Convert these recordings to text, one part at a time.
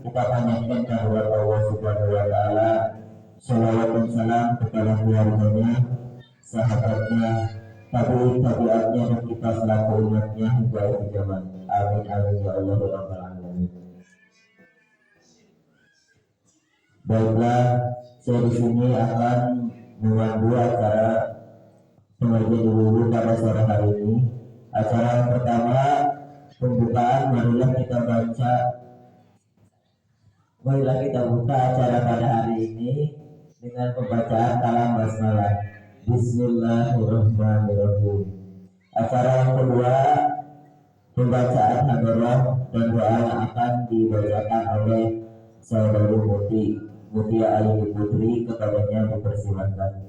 kita panjatkan kehadirat Allah Subhanahu wa taala. Shalawat dan salam kepada keluarganya, sahabatnya, tabi'atnya dan kita selaku umatnya hingga akhir zaman. Amin amin ya Allah rabbal alamin. Baiklah, saya di sini akan memandu acara pengajian ibu-ibu pada sore hari ini. Acara yang pertama pembukaan, marilah kita buka acara pada hari ini dengan pembacaan kalam basmalah. Bismillahirrahmanirrahim. Acara yang kedua pembacaan hadarah dan doa yang akan dibacakan oleh saudari Mutia Ayu Putri. Kepadanya dipersilakan.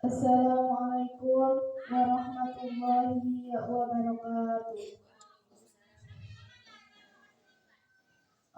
Assalamualaikum warahmatullahi wabarakatuh.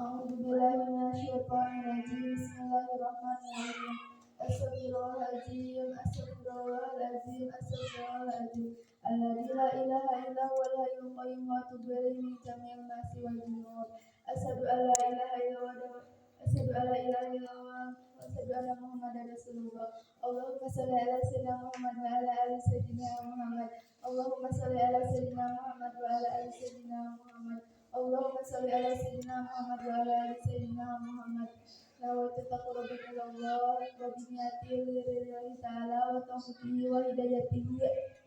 A'udzubillahi minasyaitonirrajim. Bismillahirrahmanirrahim. Astaghfirullahaladzim, astaghfirullahaladzim, astaghfirullahaladzim. Alladzi la ilaha illa huwal hayyul qayyum wa atubu ilaihi min jami'il ma'asi wal dzunub. Asyhadu an la ilaha illallah wa asyhadu an la ilaha illallah wa asyhadu anna Muhammadar Rasulullah. Allahumma shalli ala sayyidina Muhammad wa ala ali sayyidina Muhammad. Allahumma shalli ala sayyidina Muhammad wa ala ali sayyidina Muhammad. Allahumma shalli ala sayyidina Muhammad wa ala ali sayyidina Muhammad. Nawaitu taqarruban ila Allah wa biniyati lillahi ta'ala wa taufiqihi wa hidayatihi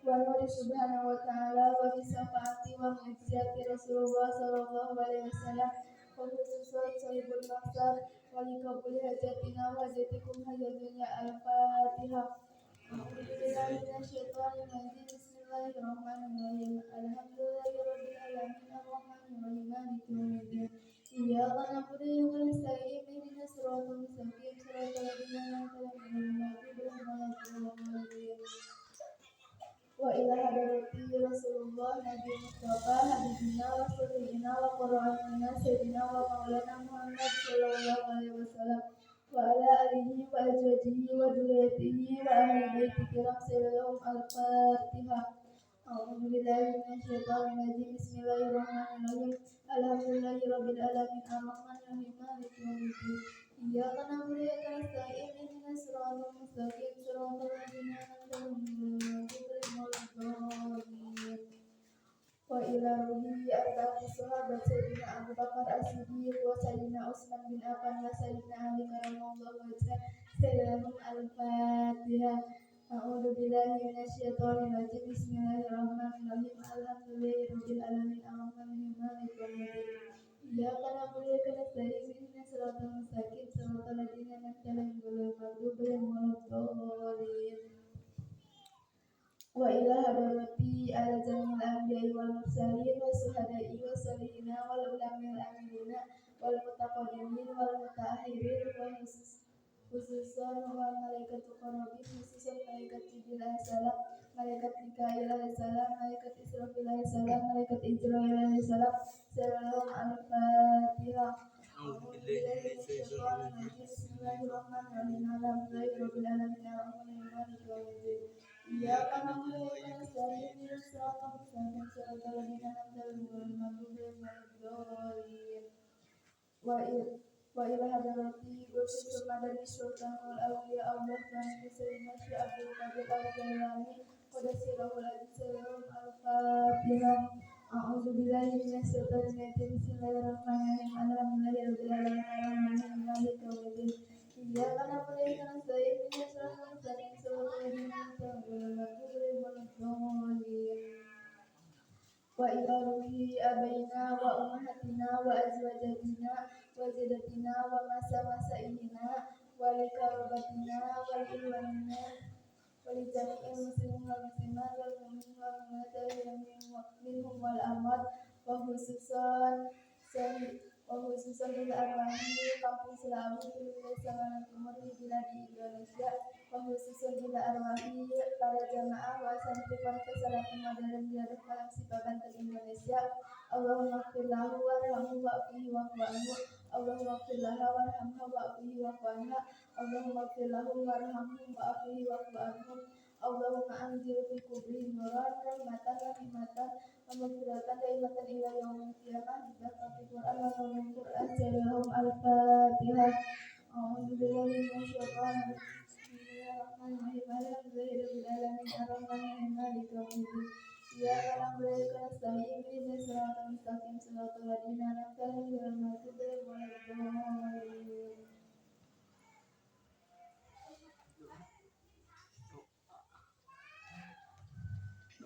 wa nuri subhanahu wa ta'ala wa bisafaati wa mu'jizati Rasulullah sallallahu alaihi wasallam wa khususan sahibul maksar wa likabuli hajatina wa hajatikum hajadunya al-fatihah. A'udzubillahi minasyaitonir rajim. Bismillahirrahmanirrahim. Alhamdulillahi rabbil alamin arrahmanir rahim maliki yaumiddin. Iyyaka na'budu wa iyyaka nasta'in ihdinas siratal mustaqim siratal ladzina an'amta 'alaihim ghairil maghdubi 'alaihim. Wa ila hadrati Rasulullah Nabi Mustafa habibina wa syafi'ina wa qur'anina sayyidina wa maulana Muhammad sallallahu alaihi wasallam wa ala alihi wa azwajihi wa dzurriyyatihi wa ahli baiti kiram sallallahu al-fatihah. A'udzu billahi minasyaitonir rajim. Bismillahirrahmanirrahim. Alhamdulillahi rabbil alamin arrahmanir rahim maliki yaumiddin. Iyyaka na'budu wa iyyaka nasta'in ihdinas siratal mustaqim siratal ladzina an'amta 'alaihim ghairil maghdubi 'alaihim. Wa ila ruhi arba'ati sahabat sayyidina Abu Bakar As-Siddiq wa sayyidina Utsman bin Affan wa sayyidina Ali karramallahu wajhah sallallahu al-fatihah. A'udzu billahi minasyaitonir rajim. Bismillahirrahmanirrahim. Alhamdulillahi rabbil alamin arrahmanir rahim maliki yaumiddin. Iyyaka na'budu wa iyyaka nasta'in ihdinas siratal mustaqim siratal ladzina an'amta 'alaihim ghairil maghdubi 'alaihim waladdallin. Wa ila hadrati ala jamil anbiya'i wal mursalin wa syuhada'i wa salihina wal ulamil amilina wal mutaqaddimin wal mutaakhirin wa khususan wa malaikatul qarabin, khususan malaikat Jibril alaihissalam, malaikat Mikail alaihissalam, malaikat Israfil alaihissalam, malaikat Israil alaihissalam. Sallallahu al-fatihah. Bismillahirrahmanirrahim. Alhamdulillahi rabbil alamin arrahmanir rahim maliki yaumiddin. Iyyaka na'budu wa iyyaka nasta'in ihdinas siratal mustaqim siratal ladzina an'amta 'alaihim ghairil maghdubi 'alaihim waladdallin. Wa ila hadrati Rasul Madani Sultan wal Awliya Allah Tuhan Sayyidina Syekh Abdul Qadir Al-Jailani Qadasirahul Aziz Al-Fatihah. A'udzu billahi minasyaitonir rajim. Bismillahirrahmanirrahim. Alhamdulillahirabbil alamin arrahmanir maliki yaumiddin. Iyyaka na'budu wa iyyaka nasta'in ihdinas siratal mustaqim siratal ladzina an'amta 'alaihim ghairil maghdubi 'alaihim. Wa ila ruhi abaina wa ummahatina wa azwajatina wa jaddatina wa masa-masaihina wa likarabatina wa ilwanina wa li jami'il muslimin wal muslimat wal mu'minin wal mu'minat minhum wal amwat wa khususan ila arwahi kampung Selawi di Desa Timur di Biladi Indonesia wa khususan ila arwahi para jamaah wa santriwan kesalahan modern Darul Kalam Sipaban ke Indonesia. Allahumma ighfir lahu warhamhu wa'fihi wa'fu anhu. Allahumma ighfir laha warhamha wa'fihi wa'fu anha. Allahumma ighfir lahu warhamhu wa'fihi wa'fu anhu. Allahumma anzil fi kubri nuran rahmatan rahimatan wa maghfiratan daimatan ila yaumil qiyamah bi barakati Qur'an wa nurul Qur'an sallallahu al-Fatihah. A'udzu billahi minasyaitonir rajim. Bismillahirrahmanirrahim. Alhamdulillahi rabbil alamin arrahmanir rahim maliki yaumiddin. Iyyaka na'budu wa iyyaka nasta'in ihdinas siratal mustaqim siratal ladzina an'amta 'alaihim ghairil maghdubi 'alaihim waladdallin.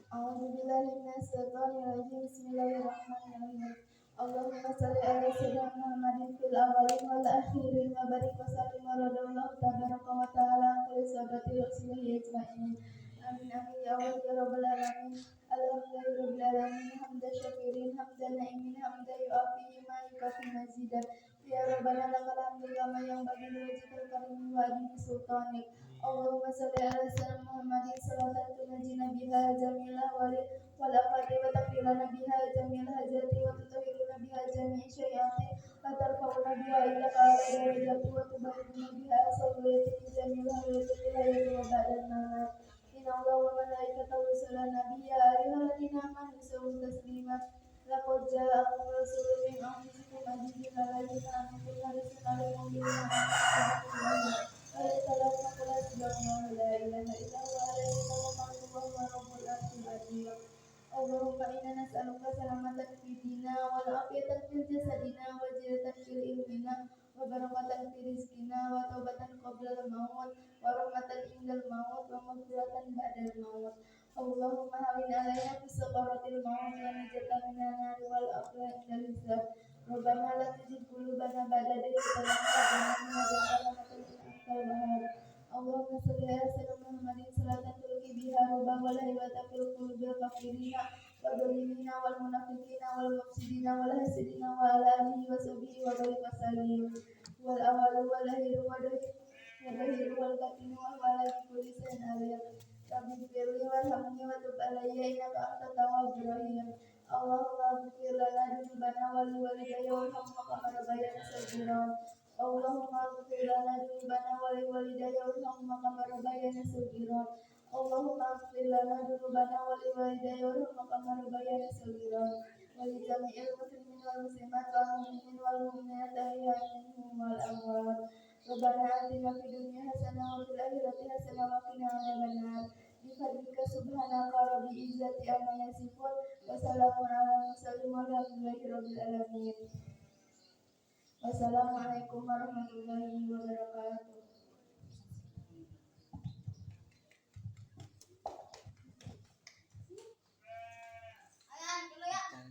A'udzu billahi minasyaitonir rajim. Bismillahirrahmanirrahim. Allahumma shalli ala sayyidina Muhammadin fil awwalin wal akhirin wa barik wa sallim wa radallahu tabaraka wa ta'ala an kulli sahabati rasulihi ajma'in. Amin amin ya Allah ya rabbal alamin. Alhamdulillahi rabbil alamin hamdan syakirin hamdan na'imin hamdan yu'afi ma yukafi mazidan. Ya rabbana lakal hamdu kama yanbaghi li wajhikal karim wa adimi sultanik. Allahumma shalli ala sayyidina Muhammadin salatan tunajjina biha jamil ahwali wal afati wa taqilana biha jamil hajati wa tutahhiruna biha jami' syai'ati wa tarfa'una biha ila ala darajati wa tubayyinuna biha sawiyati jamil hayati fil hayati wa ba'dal mamat. Inna Allah wa malaikatahu yusalluna ya ayyuhalladzina amanu sallu taslima. Laqad ja'akum rasulun min anfusikum azizun 'alaihi ma antum harisun 'alaikum bil mu'minina Allahumma inna nas'aluka salamatan fi dina wa afiyatan fil jasadina wa zinatan fil ilmina wa barakatan fi rizqina wa taubatan qabla al-maut wa rahmatan indal maut wa maghfiratan ba'dal maut. Allahumma hawwin 'alaina fi sakaratil maut wa najatan minan nar wal afwa indal hisab. Rabbana la tuzigh qulubana ba'da idh hadaytana wa hab lana min ladunka rahmatan. Allahumma shalli ala sayyidina Muhammadin salatan tulqi biha rubah wal haybata fil qulubil kafirina wa dhalimina wal munafiqina wal mufsidina wal hasidina wa ala alihi wa sahbihi wa barik wa sallim. Wal awalu wal akhiru wa dahiru wal batinu wa ala kulli shay'in alim. Rabbi firli warhamni wa tub alayya innaka antat tawwabur rahim. Allahumma ighfir lana dhunubana wa liwalidayya warhamna kama rabbayana shaghira. Allahumma ighfir lana dhunubana wa liwalidayya warhamna kama rabbayana shaghira. Allahumma ighfir lana dhunubana wa liwalidayya warhamna kama rabbayana shaghira. Wa li jami'il muslimin wal muslimat wal mu'minin wal mu'minat ahya'i minhum wal amwat. Rabbana atina fid dunya hasanah wa fil akhirati hasanah wa qina adzabannar. Bi fadlika subhanaka rabbil izzati amma yasifun wa salamun ala mursalin walhamdulillahi rabbil alamin. Wassalamualaikum warahmatullahi wabarakatuh.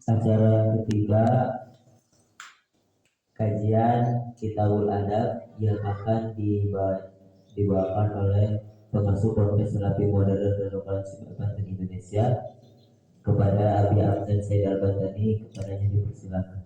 Acara yang ketiga, kajian Kitabul Adab yang akan dibawakan oleh pengasuh Ponpes Serapi Modern dan Lokal Banten Indonesia kepada Abi Abdan Said Al-Bantani. Kepadanya dipersilakan.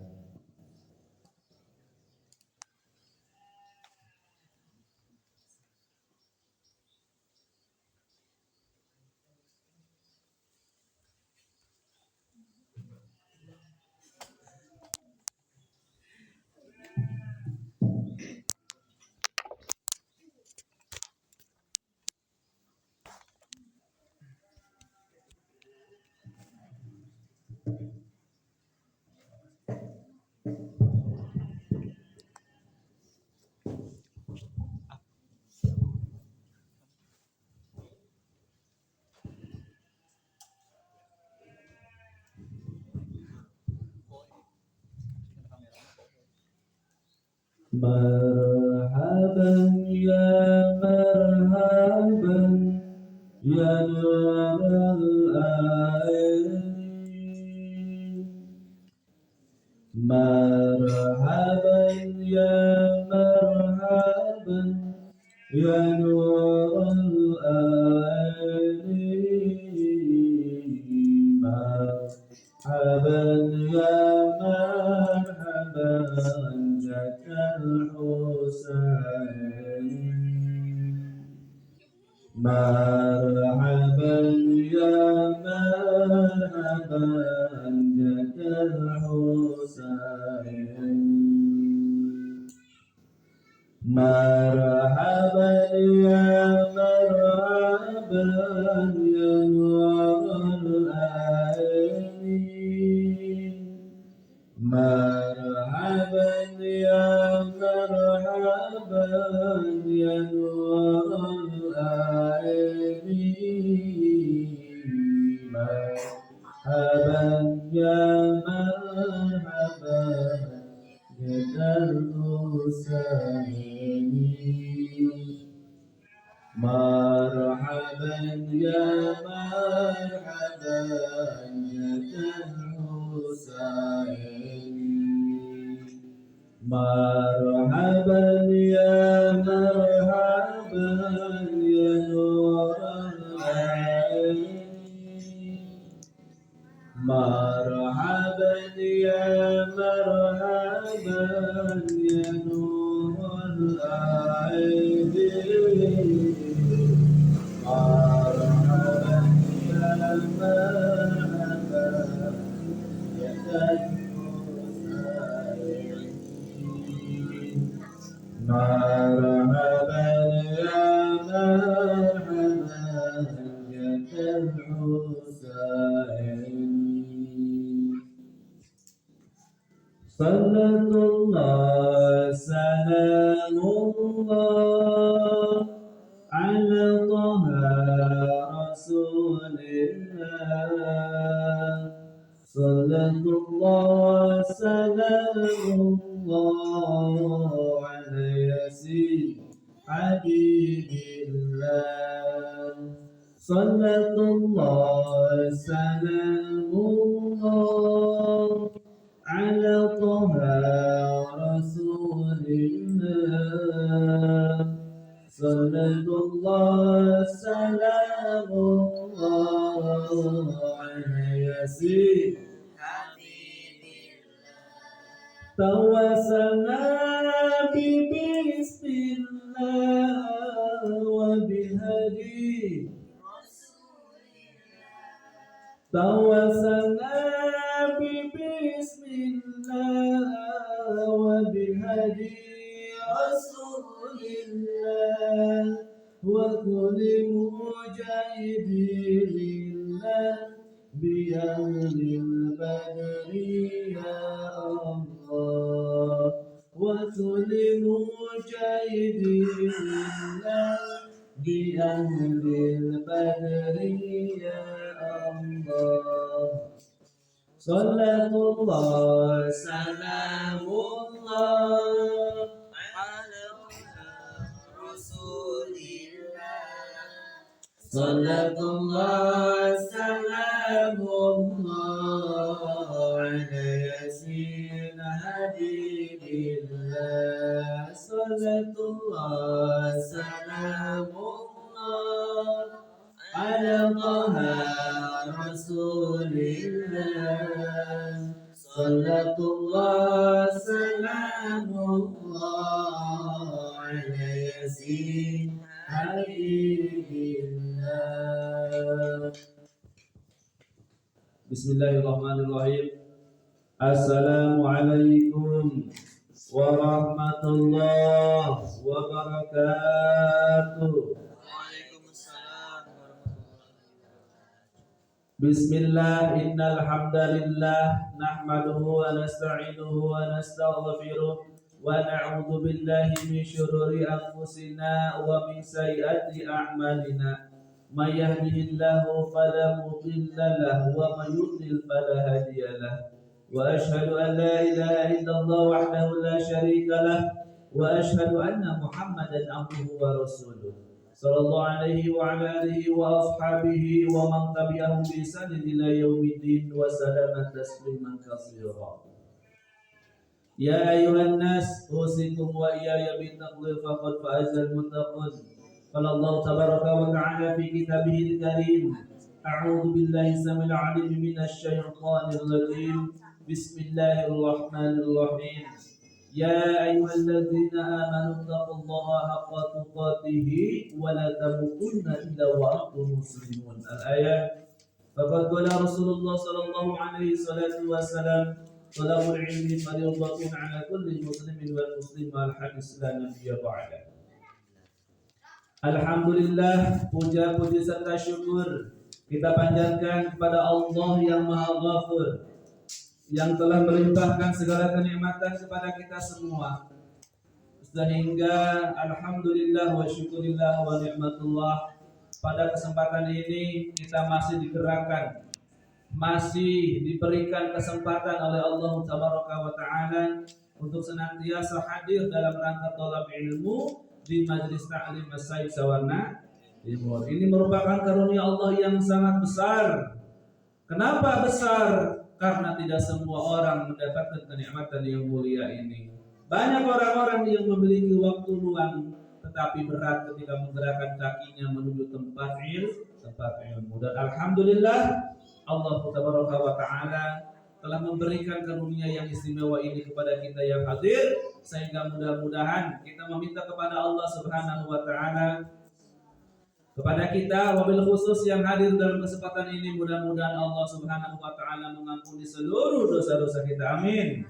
Marhaban ya marhaban ya nural ain. Marhaban ya marhaban ya nural ain. Marhaban ya marhaban Husain. Marhaban ya marhaban Jadal Husain. Marhaban ya marhaban يا نور العالمين مرحبا يا مرحبا يا نور العالمين مرحبا يا مرحبا يا الحسين مرحبا يا مرحبا يا الحسين مرحبا يا مرحبا يا نور العين مرحبا يا مرحبا يا نور العين مرحبا يا مرحبا يا الحسين مرحبا يا مرحبا يا الحسين صلاة الله سلام الله على طه رسول الله صلاة الله سلام الله على ياسين حبيب الله صلاة الله سلام الله على طه رسول الله صلاة الله سلام الله على ياسين توسلنا بسم الله وبهدي توسلنا بسم الله وبهدي رسول الله وكل مجاهد لله بأهل البدر يا الله وكل مجاهد لله بأهل البدر يا الله صلاة الله سلام الله على رسول الله صلاة الله سلام الله على ياسين حبيب الله صلاة الله سلام الله على طه رسول الله صلاة الله سلام الله على ياسين حبيب الله بسم الله الرحمن الرحيم السلام عليكم ورحمة الله وبركاته بسم الله إن الحمد لله نحمده ونستعينه ونستغفره ونعوذ بالله من شرور أنفسنا ومن سيئات أعمالنا من يهده الله فلا مضل له ومن يضلل فلا هادي له وأشهد أن لا إله إلا الله وحده لا شريك له وأشهد أن محمدا عبده ورسوله صلى الله عليه وعلى آله وأصحابه ومن تبعهم بإحسان إلى يوم الدين وسلم تسليما كثيرا يا أيها الناس أوصيكم وإياي بالتقوى فقد فاز المتقون قال الله تبارك وتعالى في كتابه الكريم أعوذ بالله السميع العليم من الشيطان الرجيم بسم الله الرحمن الرحيم يا أيها الذين آمنوا اتقوا الله حق تقاته ولا تموتن إلا وأنتم مسلمون الآية فقد قال رسول الله صلى الله عليه وسلم طلب العلم فريضة على كل مسلم والمسلم والحديث لا نبي بعده Alhamdulillah, puja-puji serta syukur kita panjatkan kepada Allah yang Maha Ghafur, yang telah melimpahkan segala kenikmatan kepada kita semua. Sehingga alhamdulillah wa syukurillah wa ni'matullah, pada kesempatan ini kita masih digerakkan, masih diberikan kesempatan oleh Allah Tabaraka wa Ta'ala untuk senantiasa hadir dalam rangka thalab ilmu di Majelis Ta'lim Masjid Sawarna Timur. Ini merupakan karunia Allah yang sangat besar. Kenapa besar? Karena tidak semua orang mendapatkan kenikmatan yang mulia ini. Banyak orang-orang yang memiliki waktu luang tetapi berat ketika menggerakkan kakinya menuju tempat ilmu. Dan alhamdulillah Allah Tabaraka wa Ta'ala telah memberikan karunia yang istimewa ini kepada kita yang hadir, sehingga mudah-mudahan kita meminta kepada Allah Subhanahu wa Ta'ala, kepada kita wabil khusus yang hadir dalam kesempatan ini, mudah-mudahan Allah Subhanahu wa Ta'ala mengampuni seluruh dosa-dosa kita, amin.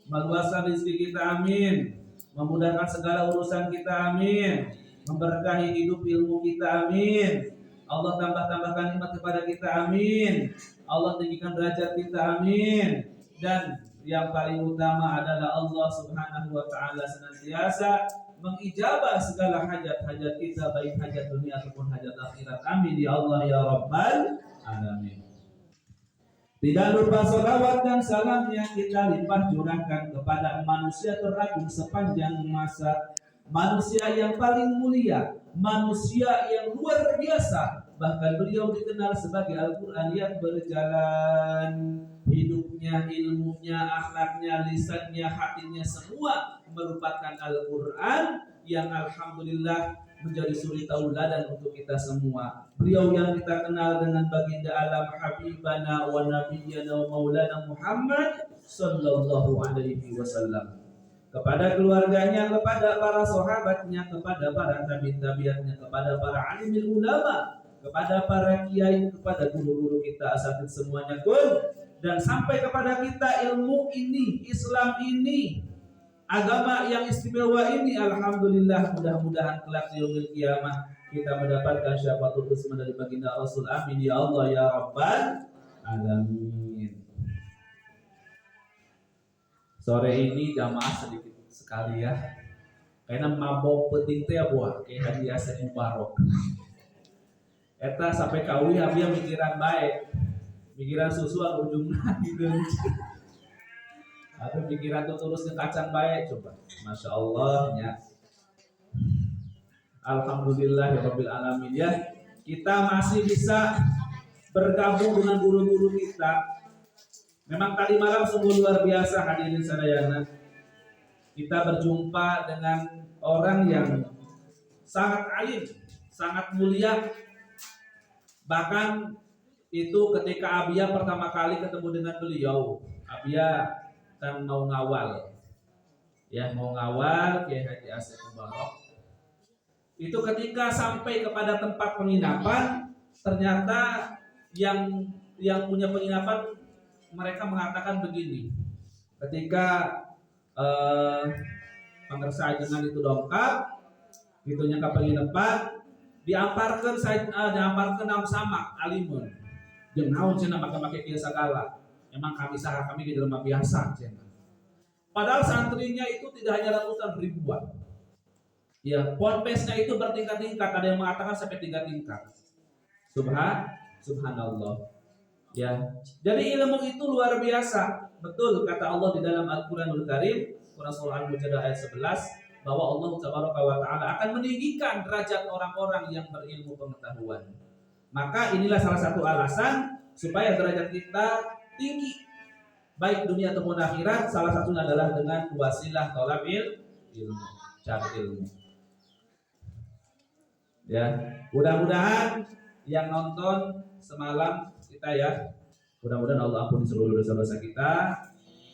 Meluaskan rezeki kita, amin. Memudahkan segala urusan kita, amin. Memberkahi hidup ilmu kita, amin. Allah tambah-tambahkan nikmat kepada kita, amin. Allah tinggikan derajat kita, amin. Dan yang paling utama adalah Allah Subhanahu wa Ta'ala senantiasa mengijabah segala hajat-hajat kita, baik hajat dunia ataupun hajat akhirat, amin ya Allah ya Rabbal alamin. Tidak lupa salawat dan salam yang kita limpah curahkan kepada manusia teragung sepanjang masa, manusia yang paling mulia, manusia yang luar biasa. Bahkan beliau dikenal sebagai Al-Quran yang berjalan. Hidupnya, ilmunya, akhlaknya, lisannya, hatinya, semua merupakan Al-Quran yang alhamdulillah menjadi suri tauladan untuk kita semua. Beliau yang kita kenal dengan baginda alam Habibana wa Nabiyyana wa Maulana Muhammad sallallahu alaihi wasallam. Kepada keluarganya, kepada para sahabatnya, kepada para tabi'in-tabi'atnya, kepada para alimul ulama, kepada para kiai, kepada guru-guru kita, asatidz semuanya kun, dan sampai kepada kita ilmu ini, Islam ini, agama yang istimewa ini, alhamdulillah, mudah-mudahan kelak di yaumil qiyamah kita mendapatkan syafaatul uzma dari baginda Rasul, amin ya Allah ya Rabbal alamin. Sore ini jamaah sedikit sekali ya, karena mabok penting teh buah kayak hadiah seni barok. Eta sampai kawi abia mikiran baik, mikiran susu anu ujungna gitu. Atau pikiran tuh terus ke kacang baik coba. Masya Allah ya. Alhamdulillah ya Rabbil alamin ya. Kita masih bisa bergabung dengan guru-guru kita. Memang tadi malam sungguh luar biasa hadirin sadayana. Kita berjumpa dengan orang yang sangat alim, sangat mulia. Bahkan itu ketika Abia pertama kali ketemu dengan beliau, Abia kan mau ngawal, ya mau ngawal Kiai Haji Asep Mubarok. Itu ketika sampai kepada tempat penginapan, ternyata yang punya penginapan mereka mengatakan begini, ketika pangersa ajengan itu dongkap, gitunya ke penginapan, diamparkan sama alimun jeung naon cenah make kieu sagala. Emang kami di dalam biasa cenah. Padahal santrinya itu tidak hanya ratusan ribuan. Ya, ponpesnya itu bertingkat-tingkat, ada yang mengatakan sampai 3 tingkat. Subhanallah. Ya. Jadi ilmu itu luar biasa. Betul kata Allah di dalam Al-Qur'anul Karim, surah Al-Mujadah ayat 11, bahwa Allah Tabaraka wa Ta'ala akan meninggikan derajat orang-orang yang berilmu pengetahuan. Maka inilah salah satu alasan supaya derajat kita tinggi, baik dunia ataupun akhirat. Salah satunya adalah dengan wasilah thalab ilmu, cari ilmu. Ya, mudah-mudahan yang nonton semalam kita ya, mudah-mudahan Allah ampuni seluruh dosa-dosa kita.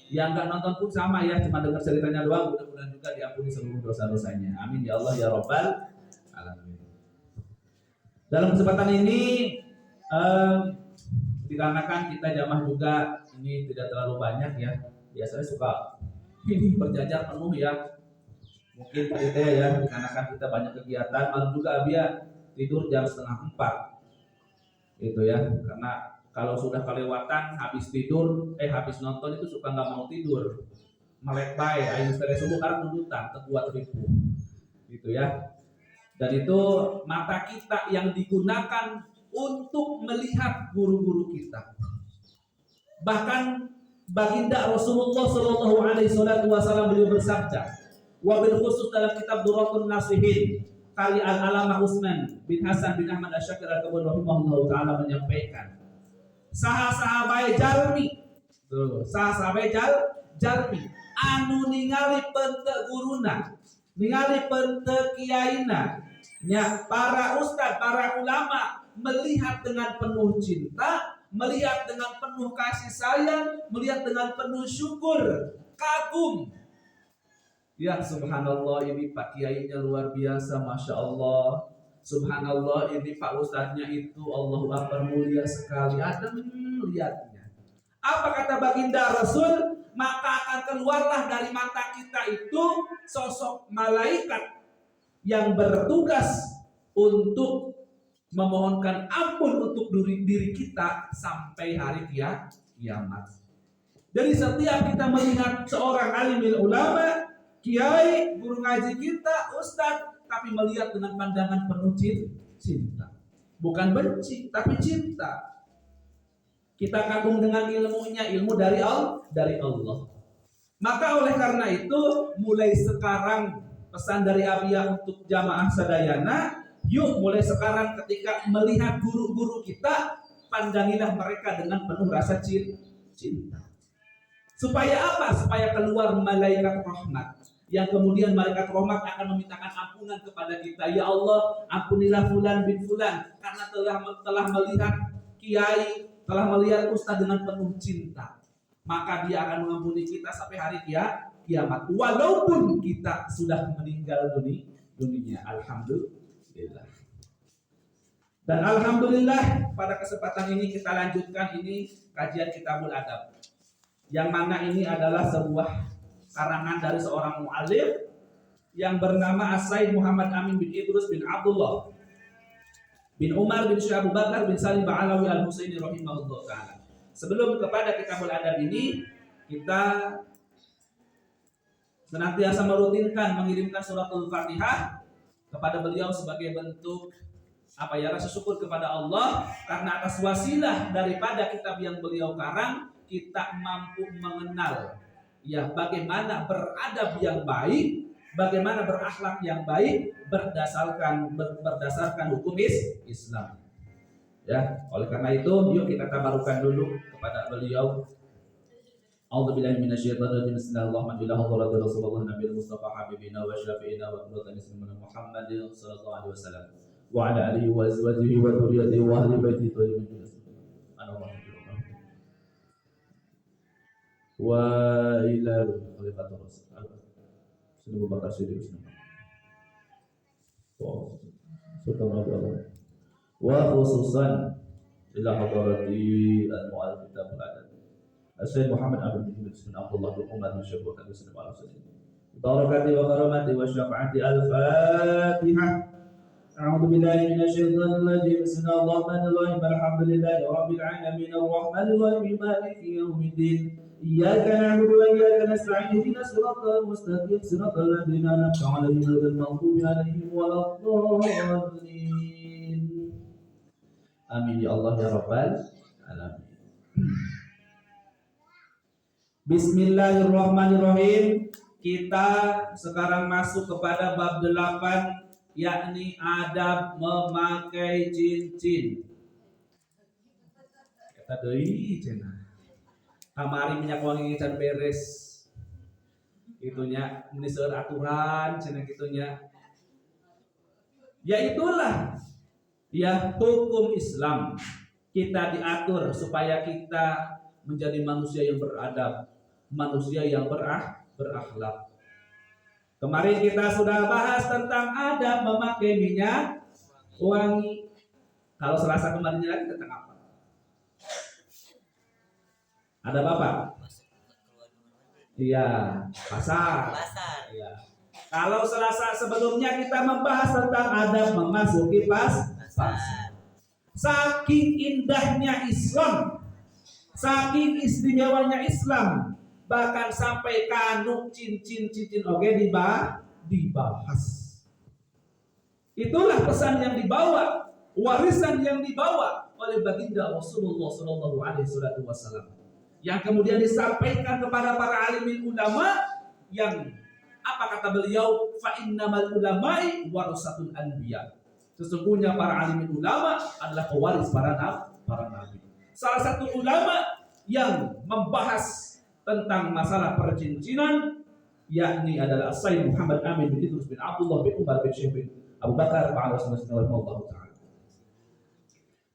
Yang nggak nonton pun sama ya, cuma dengar ceritanya doang, mudah-mudahan juga diampuni seluruh dosa-dosanya. Amin ya Allah ya Rabbal alamin. Dalam kesempatan ini dikarenakan kita jamaah juga ini tidak terlalu banyak ya, biasanya suka ini berjajar penuh ya. Mungkin tadi teh ya, dikarenakan kita banyak kegiatan, malam juga Abia tidur jam 3:30 itu ya, karena kalau sudah kelewatan habis tidur, habis nonton itu suka nggak mau tidur, melek bae, ayo stres subuh karena tuntutan terbuat ribu, gitu ya. Dan itu mata kita yang digunakan untuk melihat guru-guru kita. Bahkan baginda Rasulullah Shallallahu Alaihi Wasallam beliau bersabda, wabil khusus dalam kitab Durratun Nasihin, kali Al-Alamah Utsman bin Hasan bin Ahmad Asy-Syakir Al-Kabir rahimahullah taala menyampaikan, sahasahabai jalmi, sahasahabai jalmi anu ningali pente guruna, ningali pente kiaina, nya para ustaz, para ulama melihat dengan penuh cinta, melihat dengan penuh kasih sayang, melihat dengan penuh syukur, kagum. Ya subhanallah, ini Pak Kiainya luar biasa, Masya Allah. Subhanallah, ini Pak Ustadznya itu Allahu Akbar mulia sekali. Adem lihatnya. Apa kata baginda Rasul? Maka akan keluarlah dari mata kita itu sosok malaikat yang bertugas untuk memohonkan ampun untuk diri kita sampai hari kiamat. Jadi setiap kita melihat seorang alimil ulama, kiai, guru ngaji kita, ustadz, tapi melihat dengan pandangan penuh cinta. Bukan benci, tapi cinta. Kita kagum dengan ilmunya, ilmu dari Allah. Maka oleh karena itu, mulai sekarang pesan dari Abia untuk jamaah sadayana, yuk mulai sekarang ketika melihat guru-guru kita, pandangilah mereka dengan penuh rasa cinta. Supaya apa? Supaya keluar malaikat rahmat, yang kemudian malaikat rahmat akan memintakan ampunan kepada kita. Ya Allah, ampunilah fulan bin fulan karena telah melihat kiai, telah melihat ustaz dengan penuh cinta. Maka dia akan mengampuni kita sampai hari kiamat. Walaupun kita sudah meninggal dunia. Alhamdulillah. Dan alhamdulillah pada kesempatan ini kita lanjutkan ini kajian Kitabul Adab. Yang mana ini adalah sebuah karangan dari seorang mu'alim yang bernama As-Said Muhammad Amin bin Idrus bin Abdullah bin Umar bin Syekh Abu Bakar bin Salim Ba'alawi Al-Husaini rahimahullah ta'ala. Sebelum kepada Kitabul Adab ini, kita senantiasa merutinkan mengirimkan suratul Fatihah kepada beliau sebagai bentuk rasa syukur kepada Allah karena atas wasilah daripada kitab yang beliau karang kita mampu mengenal bagaimana beradab yang baik, bagaimana berakhlak yang baik berdasarkan hukum Islam. Ya, oleh karena itu yuk kita tabarukan dulu kepada beliau. A'udzubillahi minasyaitonir rajim. Bismillahirrahmanirrahim. Rasulullah Nabi Mustafa habibina wa syafi'ina wa qurratu a'yunina Muhammadin sallallahu alaihi wasallam wa ala alihi wa azwajihi wa dzurriyyatihi wa ahli baitihi tayyibin. Wa ila khalifatur rasul Abu Bakar Siddiq wa khususan ila hadarati al-mu'allif kitab al-adab Sayyid Muhammad Abdul Muhammad bin Abdullah bin Umar bin Syekh Abdul Sallallahu Alaihi Wasallam. Barakati wa karamati wa syafaati al-Fatihah. A'udzu billahi minasyaitonir rajim. Bismillahirrahmanirrahim. Alhamdulillahi rabbil alamin arrahmanir rahim maliki yaumiddin. Iyyaka na'budu wa iyyaka nasta'in. Ihdinas siratal mustaqim siratal ladzina an'amta 'alaihim ghairil maghdubi 'alaihim waladdallin. Amin ya Allah ya rabbal alamin. Bismillahirrahmanirrahim. Kita sekarang masuk kepada bab 8, yakni adab memakai cincin. Kata deui cenah. Kamari minyak wangi can beres. Itunya meni seueur aturan cenah kitunya. Ya itulah hukum Islam. Kita diatur supaya kita menjadi manusia yang beradab, manusia yang berakhlak. Kemarin kita sudah bahas tentang adab memakai minyak wangi. Kalau Selasa kemarinnya lagi tentang apa? Ada apa? Iya, pasar. Iya. Kalau Selasa sebelumnya kita membahas tentang adab memasuki pasar. Saking indahnya Islam, saking istimewanya Islam, bahkan sampai kanu cincin-cincin oke dibahas. Itulah pesan yang dibawa, warisan yang dibawa oleh baginda Rasulullah Shallallahu Alaihi Wasallam, yang kemudian disampaikan kepada para alimin ulama yang apa kata beliau? Fa innamal ulama'i warasatul anbiya. Sesungguhnya para alimin ulama adalah pewaris para nabi. Salah satu ulama yang membahas tentang masalah percincinan yakni adalah Sayyid Muhammad Amin bin Idrus bin Abdullah bin Umar bin Syekh bin Abu Bakar rahimahullah taala.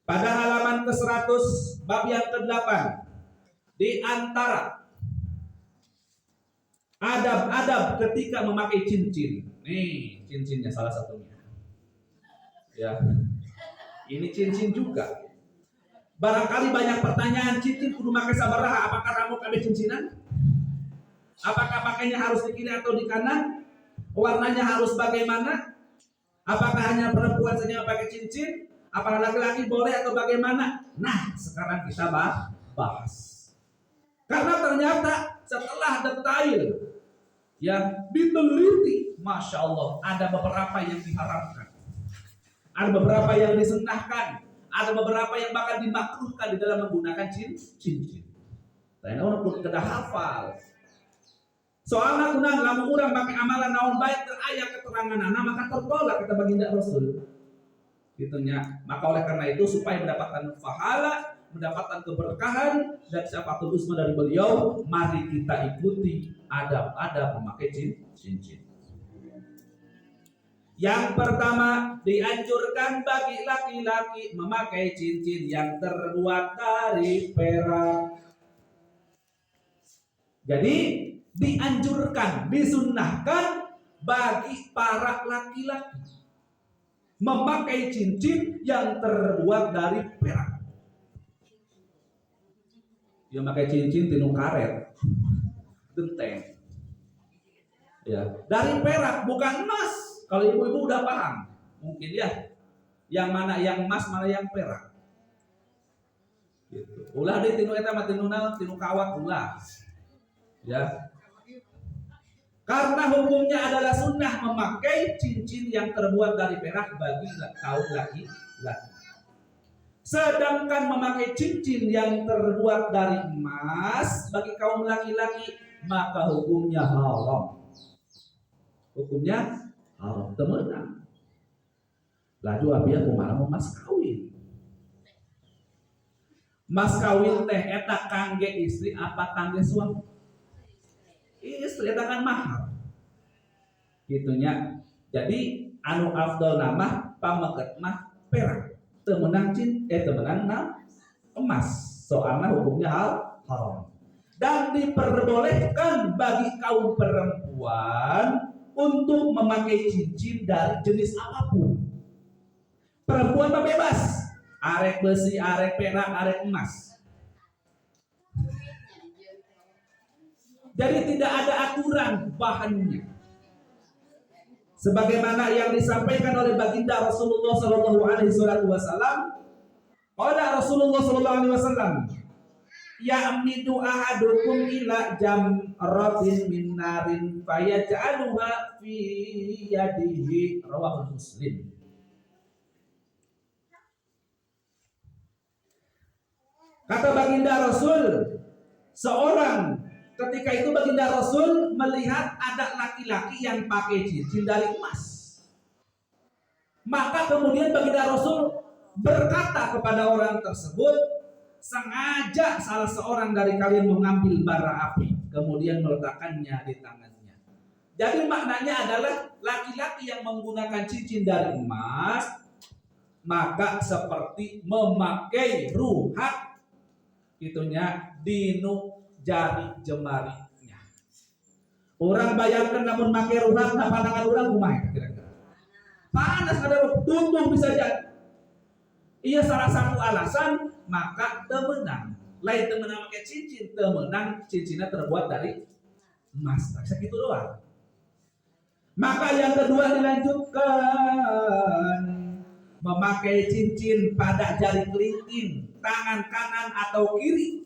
Pada halaman ke-100 bab yang ke-8 di antara adab-adab ketika memakai cincin. Nih, cincinnya salah satunya. Ya. Ini cincin juga. Barangkali banyak pertanyaan, cincin kudu pakai sabaraha, apakah rambut ada cincinan? Apakah pakainya harus di kiri atau di kanan? Warnanya harus bagaimana? Apakah hanya perempuan saja yang pakai cincin? Apakah laki-laki boleh atau bagaimana? Nah, sekarang kita bahas. Karena ternyata setelah detail yang diteliti, masya Allah, ada beberapa yang diharamkan, ada beberapa yang disunahkan, ada beberapa yang bahkan dimakruhkan di dalam menggunakan cincin. Lain orang pun tidak hafal. Soalnya kunang lamun urang pakai amalan naon baik teu aya keteranganana maka tertolak kata baginda Rasul. Gitunya. Maka oleh karena itu supaya mendapatkan pahala, mendapatkan keberkahan dan syafatul uzma dari beliau, mari kita ikuti adab-adab memakai cincin. Yang pertama, dianjurkan bagi laki-laki memakai cincin yang terbuat dari perak. Jadi dianjurkan, disunnahkan bagi para laki-laki memakai cincin yang terbuat dari perak. Dia pakai cincin tinu karet, genteng. Ya, dari perak bukan emas. Kalau ibu-ibu udah paham, mungkin ya, yang mana yang emas, mana yang perak. Gitu. Ulah deh tinu eta mah tinu kawat ulah. Ya. Karena hukumnya adalah sunnah memakai cincin yang terbuat dari perak bagi kaum laki-laki. Sedangkan memakai cincin yang terbuat dari emas bagi kaum laki-laki maka hukumnya haram. Hukumnya haram temenan. Laju abia kumaha mas kawin. Mas kawin teh eta kangge istri apa kangge suami? Istri eta kan mahar. Gitunya. Jadi anu afdal nama pameket mah perak. Temenang emas. Soalnya hukumnya haram. Dan diperbolehkan bagi kaum perempuan untuk memakai cincin dari jenis apapun. Perempuan mah bebas. Arek besi, arek perak, arek emas. Jadi tidak ada aturan bahannya. Sebagaimana yang disampaikan oleh baginda Rasulullah Shallallahu Alaihi Wasallam, pada Rasulullah Shallallahu Alaihi Wasallam, ya'midu ahadukum ila jamratin min narin fayaj'aluha fi yadihi, rawahul Muslim. Kata baginda Rasul, seorang ketika itu baginda Rasul melihat ada laki-laki yang pakai cincin dari emas. Maka kemudian baginda Rasul berkata kepada orang tersebut, sengaja salah seorang dari kalian mengambil bara api, kemudian meletakkannya di tangannya. Jadi maknanya adalah laki-laki yang menggunakan cincin dari emas, maka seperti memakai ruhat, itunya dinu jari jemarinya. Orang bayangkan namun pakai ruhat, nah pandangan orang kumaha kira-kira. Panas ada tuntung bisa jadi. Iya salah satu alasan maka temenang. Lain temenang pakai cincin, temenang cincinnya terbuat dari emas. Bisa gitu doang. Maka yang kedua dilanjutkan memakai cincin pada jari kelingking tangan kanan atau kiri.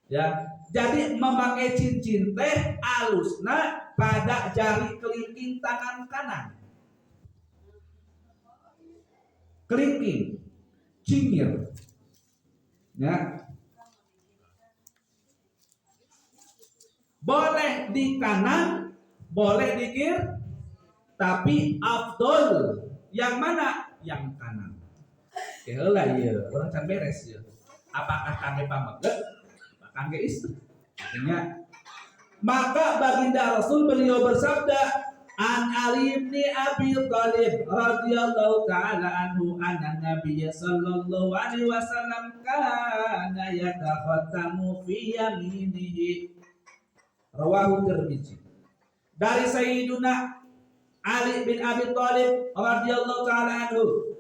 Ya, jadi memakai cincin teh alusna pada jari kelingking tangan kanan. Kelingking, cingir. Ya. Boleh di kanan, boleh di kiri, tapi afdol yang mana? Yang kanan. Keheula ieu, urang can beres ieu. Apakah kangge pameget? Kangge istri. Artinya maka baginda Rasul beliau bersabda, An Ali bin Abi Thalib radhiyallahu taala anhu anna Nabiy sallallahu alaihi wasallam kana yatakhattamu fi yaminihi. Rawahu Tirmidzi. Dari Sayyiduna Ali bin Abi Thalib radhiyallahu taala anhu,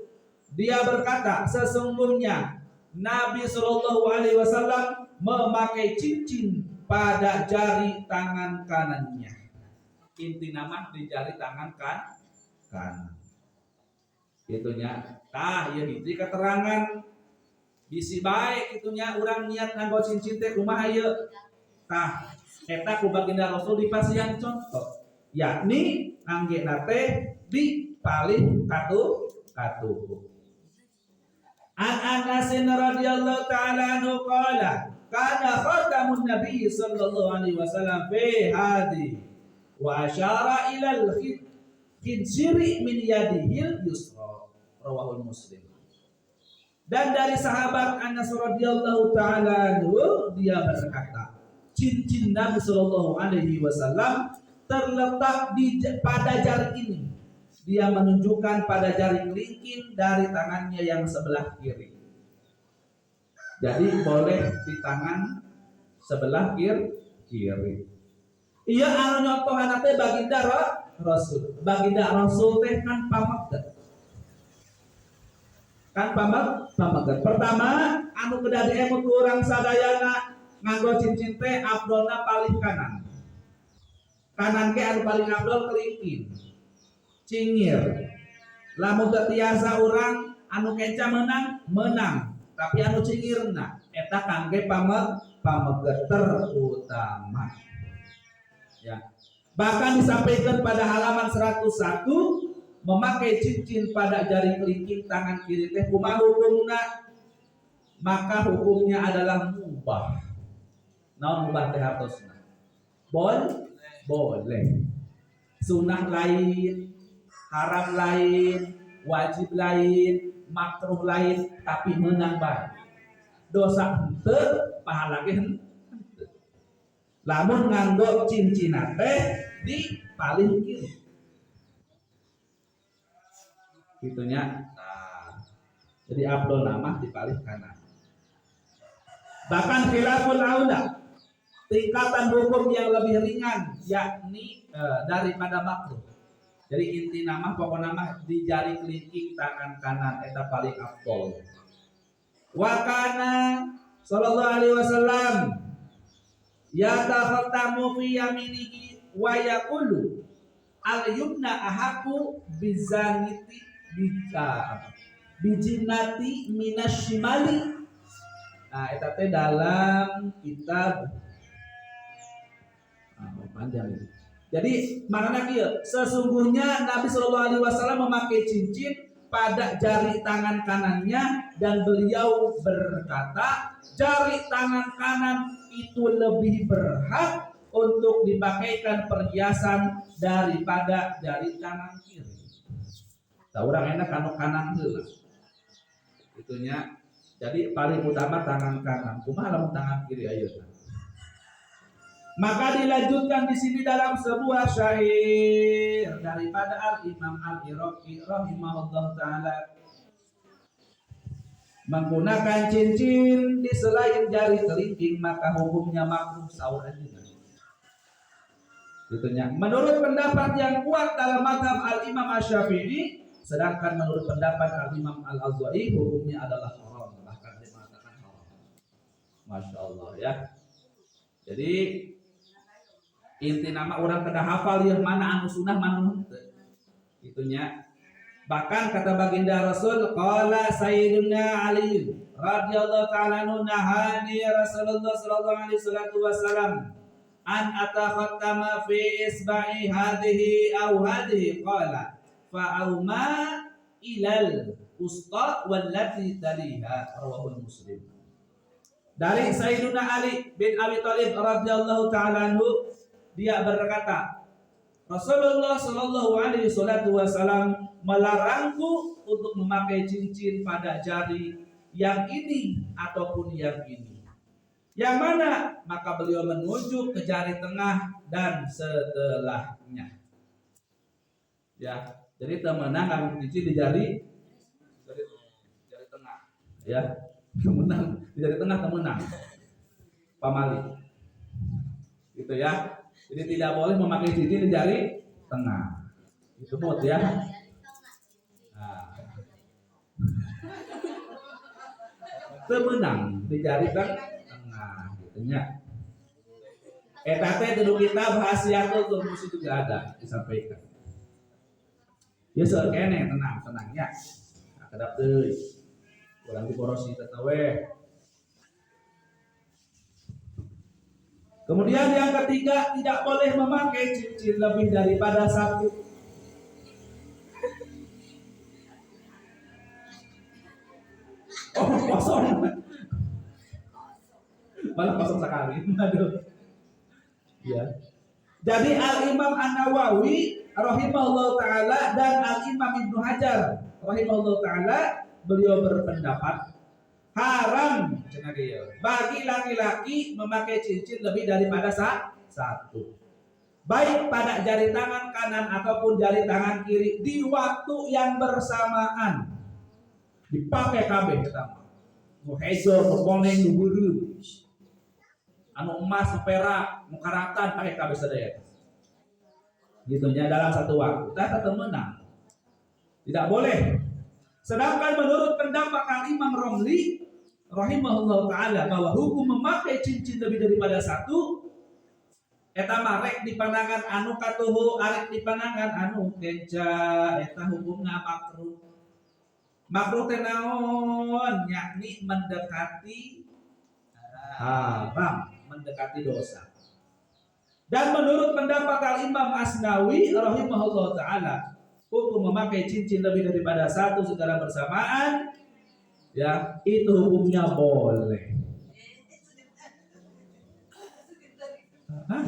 dia berkata, sesungguhnya Nabi sallallahu alaihi wasallam memakai cincin pada jari tangan kanannya. Inti nama di jari tangan kanan. Itunya, tah ieu hiji keterangan bisi bae itunya urang niat nganggo cincin teh kumaha ieu. Tah eta ku baginda Rasul dipasihan contoh, yakni anggena teh di palih katuh. An Anas radhiyallahu ta'ala anhu qala kana khatamun nabiy sallallahu alaihi wasallam fi hadi wa asyara ila al-khinsiri min yadihil yusra, rawahul Muslim. Dan dari sahabat Anas radhiyallahu ta'ala anhu, dia berkata, cincin Nabi sallallahu alaihi wasallam terletak pada jari ini. Dia menunjukkan pada jari kelingking dari tangannya yang sebelah kiri. Jadi boleh di tangan sebelah kiri. Iya anu nyontohan teh baginda Rasul. Baginda Rasul teh kan pameget. Pertama anu kedah diemut urang sadayana nganggo cincin teh afdolna paling kanan. Kanan ge anu paling afdol kelingking. Cingir. Lamun teu tiasa urang anu kenca menang, tapi anu cingirna eta kangge pameget terutama. Ya. Bahkan disampaikan pada halaman 101, memakai cincin pada jari kelingking tangan kiri teh kumaha hukumna? Maka hukumnya adalah mubah. Naon mubah teh hartosna? Boleh. Sunnah lain, haram lain, wajib lain, makruh lain, tapi menang bae. Dosa henteu, pahala ge henteu. Lamun nganggo cincin teh di paling kiri. Gitunya. Nah, jadi afdol nama di paling kanan. Bahkan khilaful aula, tingkatan hukum yang lebih ringan, yakni daripada makruh. Jadi inti nama pokok nama di jari kelingking tangan kanan eta paling afdol. Wa kana sallallahu alaihi wasallam yatakhattamu fi yaminihi wa yaqulu al yumna ahaku bizaniti bijinati minasyimali. Nah eta teh dalam kitab panjang itu. Jadi makna kieu, sesungguhnya Nabi sallallahu alaihi wasallam memakai cincin pada jari tangan kanannya dan beliau berkata, jari tangan kanan itu lebih berhak untuk dipakaikan perhiasan daripada jari tangan kiri. Tah urang enak anu kanan heula. Itunya. Jadi paling utama tangan kanan. Kumaha lamun tangan kiri ayeuna? Maka dilanjutkan di sini dalam sebuah syair daripada Al-Imam Al-Iraqi rahimahullah taala, menggunakan cincin di selain jari kelingking maka hukumnya makruh saur anjeunna. Gitunya. Menurut pendapat yang kuat dalam mazhab Al-Imam Asy-Syafi'i, sedangkan menurut pendapat Al-Imam Al-Auza'i hukumnya adalah haram, bahkan dikatakan haram. Masya Allah ya. Jadi Inti nama orang kada hafal ya mana anu sunah mana henteu. Itunya. Bahkan kata baginda Rasul qala sayyiduna Ali radhiyallahu ta'ala anhu nahani Rasulullah sallallahu alaihi wasallam an atakhattama fi isba'i hadhihi aw hadhihi qala fa auma ilal usta wallati taliha rawahul Muslim. Dari Sayyiduna Ali bin Abi Thalib radhiyallahu ta'ala anhu, dia berkata Rasulullah sallallahu alaihi wasallam melarangku untuk memakai cincin pada jari yang ini ataupun yang ini. Yang mana? Maka beliau menunjuk ke jari tengah dan setelahnya. Ya, jadi temenang kami cincin di jari tengah. Ya, temenang di jari tengah temenang. Pamali. Gitu ya. Jadi tidak boleh memakai cincin di jari tengah. Itu buat ya. Nah. Temenang di jari tengah, gitunya. Tete dulu kita bahasiatul turmus itu juga ada disampaikan. Ya sekene tenangnya. Nah, kedap teuy. Urang diporosi tetawe. Kemudian yang ketiga, tidak boleh memakai cincin lebih daripada satu. Oh, kosong. Malah kosong sekali. Aduh. Ya. Jadi Al-Imam An-Nawawi rahimahullah ta'ala dan Al-Imam Ibnu Hajar rahimahullah ta'ala, beliau berpendapat haram bagi laki-laki memakai cincin lebih daripada satu, baik pada jari tangan kanan ataupun jari tangan kiri di waktu yang bersamaan. Dipakai kabeh kita nu hejo nu koneng nu beureuh anu emas nu perak nu karatan pakai kabeh sadaya gitunya dalam satu waktu. Tah temenang tidak boleh. Sedangkan menurut pendapat Imam Romli rahimahullah ta'ala bahwa hukum memakai cincin lebih daripada satu eta marek di pandangan anu katuhu arek di pandangan anu kenca eta hukumna makruh. Makruh teh naon? Yakni mendekati haram, mendekati dosa. Dan menurut pendapat Al-Imam Asnawi rahimahullah ta'ala, hukum memakai cincin lebih daripada satu secara bersamaan, ya itu hukumnya boleh.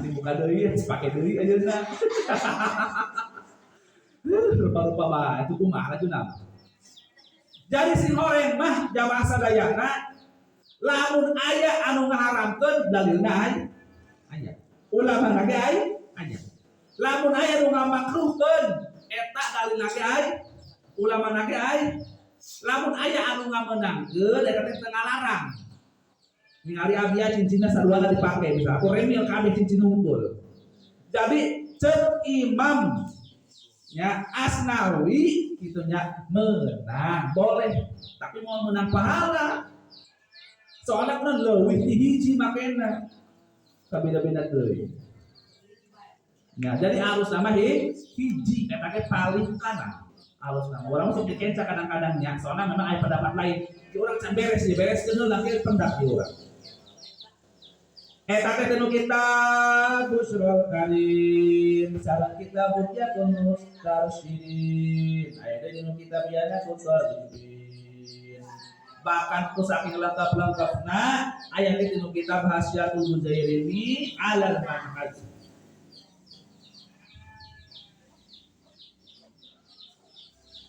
Dibuka deui, pakai deui aja na. Rupa-rupa bah, itu kumaha cenah. Jadi si horeng mah jamaah sadayana lamun aya anu ngaharamkeun dalilna aya. Ulama lagi aya. Lamun aya anu ngamakruhkeun eta dalilna ge aya. Ulama lagi aya. Lamun aya anu ngamenangkeun eta teh teu ngalarang. Ningali abia cincinna saduana dipake bisa. Aku remil kabeh cincin unggul. Jadi cek Imam ya Asnawi itunya menang boleh, tapi mau menang pahala. Soalnya kan leuwih di hiji makena kabeda-beda teuing. Nah, jadi arus nama hiji eta ge paling kanan. Arus nama urang sok dikenca kadang-kadangnya, soalnya memang aya pendapat lain. Ki urang can beres keun lagi pendak di urang. Eta teh tinu kita busrul kalim salah kita bukyatun mustarsyidin aya teh tinu kita biana kusalihin bahkan ku saking lengkap-lengkapna aya teh tinu kita bahasyatul mujairimi alal manhaj.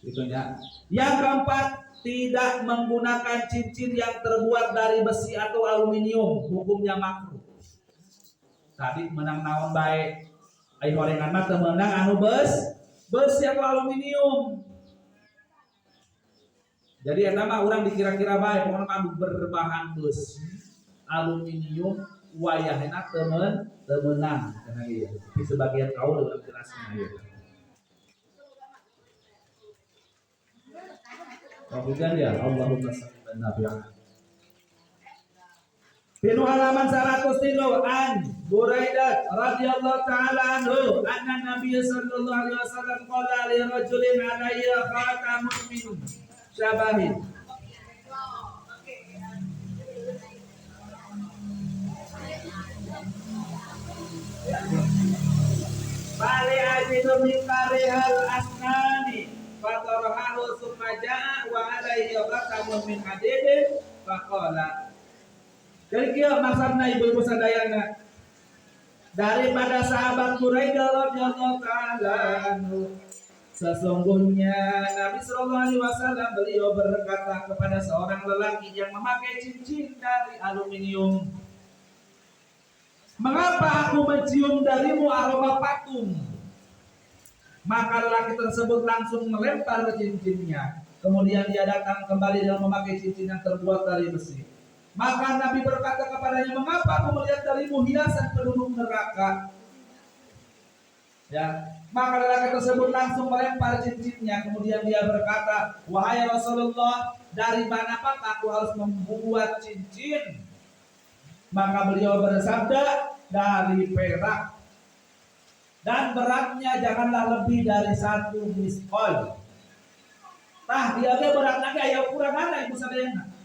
Itunya. Yang keempat, tidak menggunakan cincin yang terbuat dari besi atau aluminium, hukumnya makruh. Tadi menang naon baik ai horengan mah teu meunang anu besi atau aluminium. Jadi eta mah urang dikira-kira bae pokona anu berbahan besi aluminium wayahna teu meunang kana ieu. Tapi sebagian kaul urang jelaskeun ieu. Kemudian ya Allahumma salli ala nabi. Pinu halaman 103 an Buraidah radhiyallahu taala anhu anna Nabi sallallahu alaihi wasallam qala li rajulin alayya khatamun min syabahin. Bali ajidu min karihal asnani fatarahu summa jaa wa alayhi khatamun min hadidin faqala. Jadi kia maksudnya ibu-ibu sadayana daripada sahabat Buraidah radhiyallahu taala anhu, sesungguhnya Nabi sallallahu alaihi wasallam beliau berkata kepada seorang lelaki yang memakai cincin dari aluminium, "Mengapa aku mencium darimu aroma patung?" Maka lelaki tersebut langsung melempar cincinnya. Kemudian dia datang kembali dengan memakai cincin yang terbuat dari besi. Maka Nabi berkata kepadanya, "Mengapa aku melihat darimu hiasan penduduk neraka?" Ya, maka lelaki tersebut langsung melempar cincinnya. Kemudian dia berkata, "Wahai Rasulullah, dari manakah aku harus membuat cincin?" Maka beliau bersabda, "Dari perak. Dan beratnya janganlah lebih dari 1 miskol." Nah, dia beratnya kayak kurang ada ibu sadayana.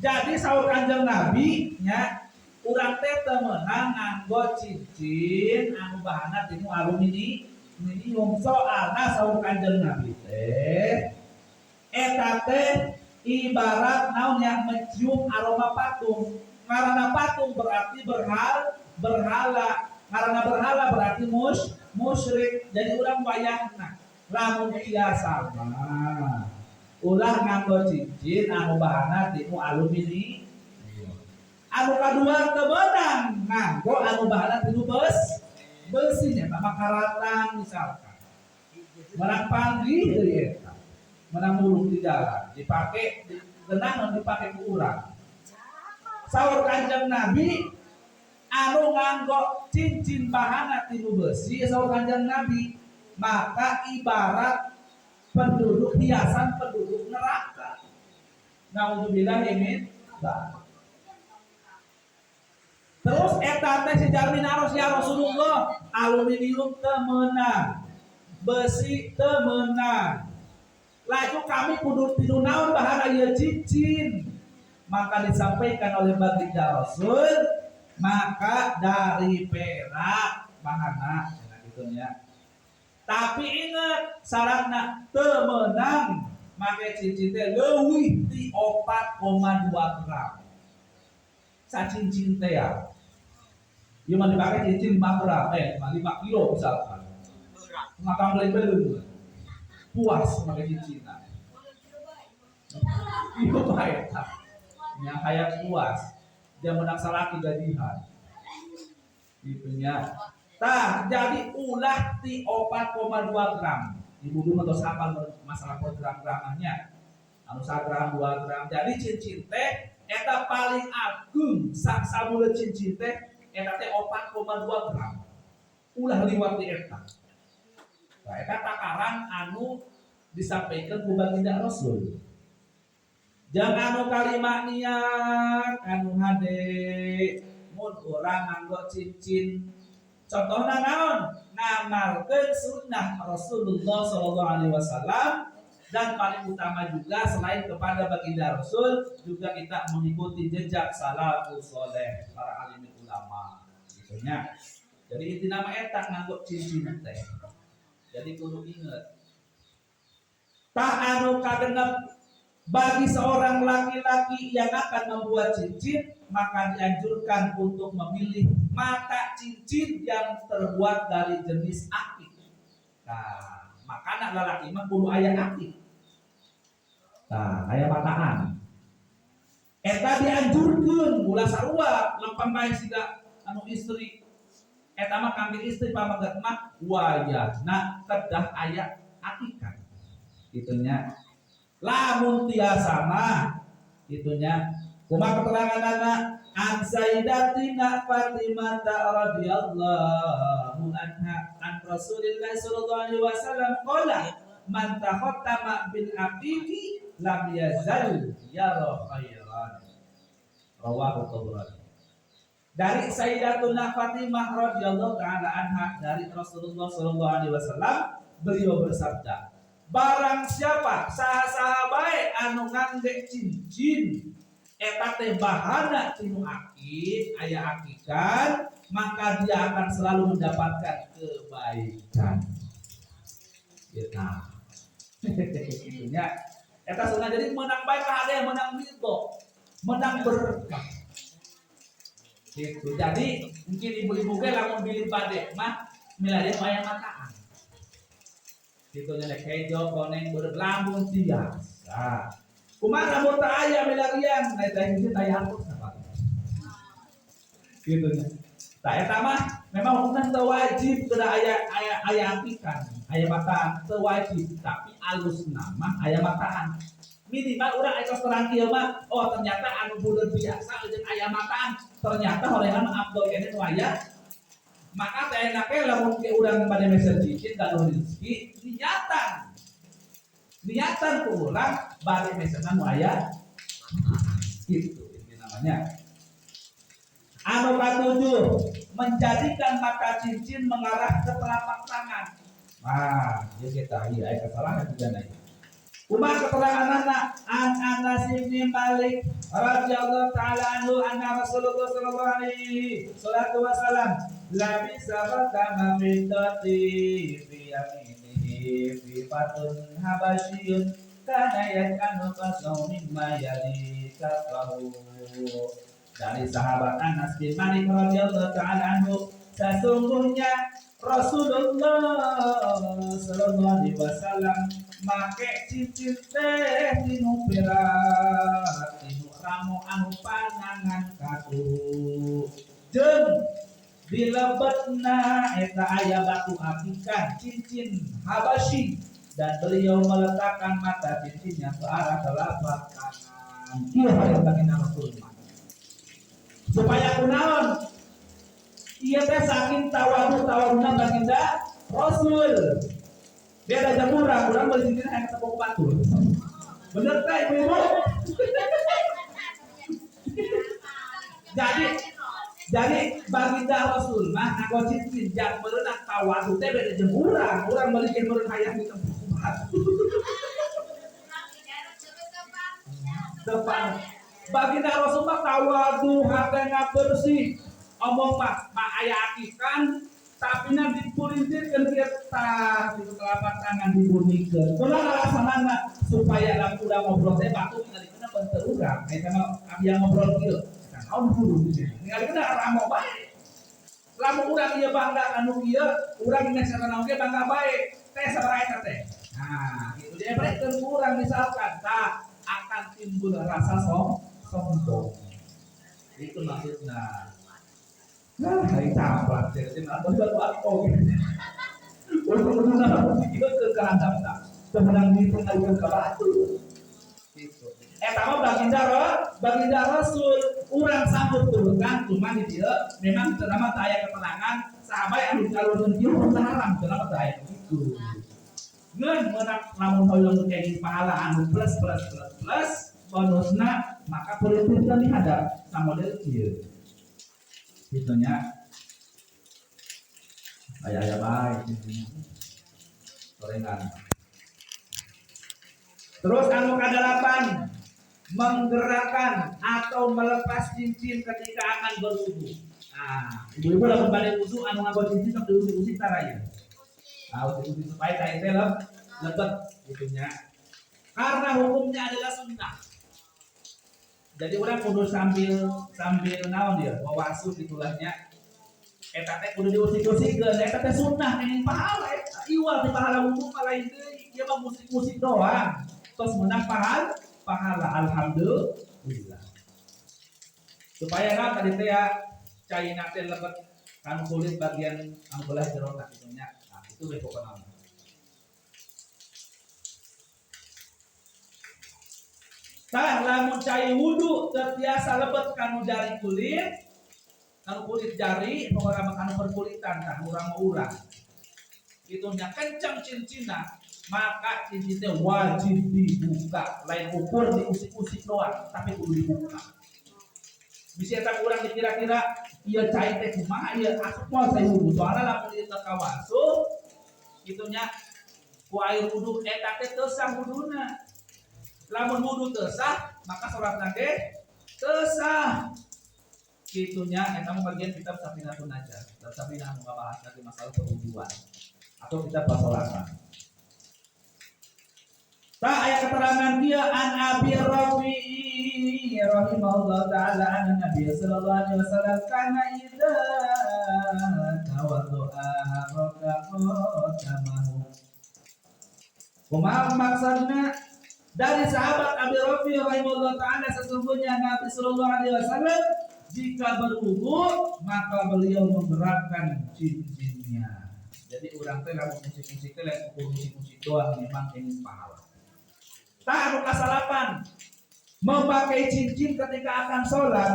Jadi sahur Kanjeng Nabi nya urang teh teu meunang nganggo cincin anu bahanna tinu aluminium. Soalna sahur Kanjeng Nabi teh eta teh ibarat naon yang mencium aroma patung. Karena patung berarti berhala. Karena berhala berarti musyrik. Jadi urang wayahna lamun biasa mah ulah nganggo cincin anu bahanna tinu aluminium. Anu kadua teu beunang nganggo anu bahanna tinu besi nya makaratan misalkan. Menang panggih deui eta. Menang muluk di jalan dipake genang dipake ku urang. Saur Kanjeng Nabi anu nganggo cincin bahanna tinu besi saur Kanjeng Nabi maka ibarat penduduk hiasan penduduk neraka. Naudzubillah min dzalik. Terus eta teh sejarah naros ya Rasulullah, aluminium teu meunang, besi teu meunang. Laju kami kudu tidu naon bahana ieu cincin. Maka disampaikan oleh baginda Rasul, maka dari perak bahana gitu ya. Tapi ingat syaratna teu meunang make cincin teh leuwih ti 4,2 gram. Sa cincin teh ya. Ieu mah dipake cincin 5 gram, 5 kilo misalkan. Maka beli puas make cincinna. Ieu bae tah. Nya hayang puas. Dia menang salaki gajihan. Gitu nya. Tah, jadi ulah ti 4,2 gram. Ibu dulu tos hafal masalah gram-gramannya. Anu 1 gram, 2 gram. Jadi cincin teh eta paling agung sak sabule cincin teh eta teh 4,2 gram. Ulah liwat ti eta. Nah, eta takaran anu disampaikan ku baginda Rasul. Jangan anu kalimat niat anu hade mun urang nganggo cincin. Contohna naon? Ngamalkeun sunnah Rasulullah sallallahu alaihi wasallam dan paling utama juga selain kepada baginda Rasul juga kita mengikuti jejak salafus saleh para alim ulama gitu nya. Jadi inti nama eta nganggo cincin teh. Jadi kudu inget. Tak anu kagenep bagi seorang laki-laki yang akan membuat cincin maka dianjurkan untuk memilih mata cincin yang terbuat dari jenis akik. Nah, maka anak lelaki mah kudu aya akik. Nah, aya mataan. Eta dianjurkeun ulah sarua lempang bae siga anu istri. Eta mah kangge istri pamagat mah wayahna kedah aya akikan. Itunya. Lamun tiasa mah itunya kumaha keterangan anak an Sayyidatina Fatimah radhiyallahu anha an Rasulillah sallallahu alaihi wasallam qala man takhattama bil aqiqi lam yazal yara khairan. Rawahu Tabrani. Dari Sayyidatuna Fatimah radhiyallahu taala anha dari Rasulullah sallallahu alaihi wasallam, beliau bersabda, barang siapa saha-saha bae anu ngangge cincin eta teh bahana tinu akik aya akikan, maka dia akan selalu mendapatkan kebaikan. Nah, itunya eta sunah jadi menang baik ada yang menang ridho, menang berkah. Gitu. Jadi mungkin ibu-ibu ge lamun bilih bade mah milade aya mataan. Gitu nya kejo koneng berlambung tiasa. Kumaha lamun teu aya milarian, eta hiji taya hapus apa. Gitu nya. Tah eta mah memang hukumna teu wajib teu aya apikan, aya mataan teu wajib, tapi alusna mah aya mataan. Minimal urang aya terang kieu mah, oh ternyata anu buleun biasa jeung aya mataan, ternyata horengan abdol kene nu aya. Maka teh enake lamun ke urang bade meser cincin kanu rezeki niatan ku urang bade meserna nu aya. Gitu ini namanya. Anu katujuh, menjadikan mata cincin mengarah ke telapak tangan. Nah, ieu kita ieu aya kesalahan juga nih. Umar keterangan an Anas bin Malik radhiyallahu taala anhu anna Rasulullah sallallahu alaihi wasallam labisa khatama fitati fi yaminihi fi fatun habasyun kana yakanu qasaw mimma yali kafahu. Dari sahabat Anas bin Malik radhiyallahu taala anhu, sesungguhnya Rasulullah sallallahu alaihi wasallam make cincin teh tinu perak tinu ramo anu panangan katu jeung dilebetna eta aya batu akikan cincin habasyi, dan beliau meletakkan mata cincinnya ke arah telapak kanan. Ieu hayang baginda Rasulullah supaya kunaon ieu teh saking tawaduna baginda Rasul. Dia ada jamurang, kurang beli cincin yang ketepuk batur. Bener teh ibu-ibu? Jadi baginda Rasul mah nganggo cincin jang meureun tawadu teh beda jeung urang beli jeung meureun hayang ditepuk batur. Depan baginda Rasul mah tawadu hatena bersih. Omong mah aya akikan tapi nanti dipulintirkeun kita di telapak tangan dibunikeun. Kumaha alasanna supaya lamun urang ngobrol teh batu ngalikeunna benteur urang. Eta mah abi ngobrol kieu. Naon kudu di sini. Ngalikeunna ramo bae. Lamun urang ieu bangga anu ieu, urang dina sarana oge bangga bae. Teh sabaraha eta teh. Nah, kitu dia barekeun urang misalkan tah akan timbul rasa sombong. Itu maksudna. Nah, hari tamplat, jadi nanti batu untuk mengenal kita ke handap tak, kemenang di tengah ke batu. Etama baginda Rasul, urang sambut turunkan, cuma dia memang terdapat ayat keterangan sahabat yang dicalonkan dia haram, terdapat ayat itu. Ngan menang lamun hoyong kayak pahala anu plus bonusna maka politik kan dihadap sama model kieu. Itunya ayah baik gorengan. Terus anu kadalapan menggerakkan atau melepas cincin ketika akan berwudu. Nah, ibu-ibu lamun balik wudu anu nganggo cincin sok diusik-usik taraya. Usik supaya teh lebet itunya. Karena hukumnya adalah sunnah. Jadi orang kudu sambil naon dia wawasuh ditulahnya eta teh kudu diusik-usikeun eta teh sunnah nenging pahala eta iwal ti pahala wudu lain deui ieu mah musik-musik doang tos menang pahala alhamdulillah supaya kan tadi teh caina teh lebet kan kulit bagian anu belah jero tak itunya. Nah itu we pokona. Tah lamun cai wudu terbiasa lebet kanu jari kulit, kanu kulit jari, pokoknya kanu perkulitan tah urang-urang. Itunya kencang cincina, maka cincinnya wajib dibuka. Lain ukur diusik-usik doang, tapi kudu dibuka. bisa tak kurang dikira-kira ieu cai teh kumaha ieu asup moal saya wudu soalna lamun ieu teu kawasuh kitunya ku air wudu eta teh teu sah wuduna. Lamun wudu teu sah maka salatna ge teu sah. Kitunya eta mah bagian kitab Safinatun Najah. Kitab Safinah nu ngabahas lagi masalah perwuduan atau kitab basolatan. Tak ayat keterangan dia an Abi Rafi'i rahimahullah taala an Nabi sallallahu alaihi wasallam kana idza tawaddu'a raka'a maksudnya dari sahabat Abi Rafi rahimahullah taala sesungguhnya Nabi sallallahu alaihi wasallam jika berwudu maka beliau memberatkan cincinnya. Jadi urang teh lamun musik-musik teh lain ukur musik-musik doang memang ingin pahala. Tak anu kasalapan memakai cincin ketika akan sholat.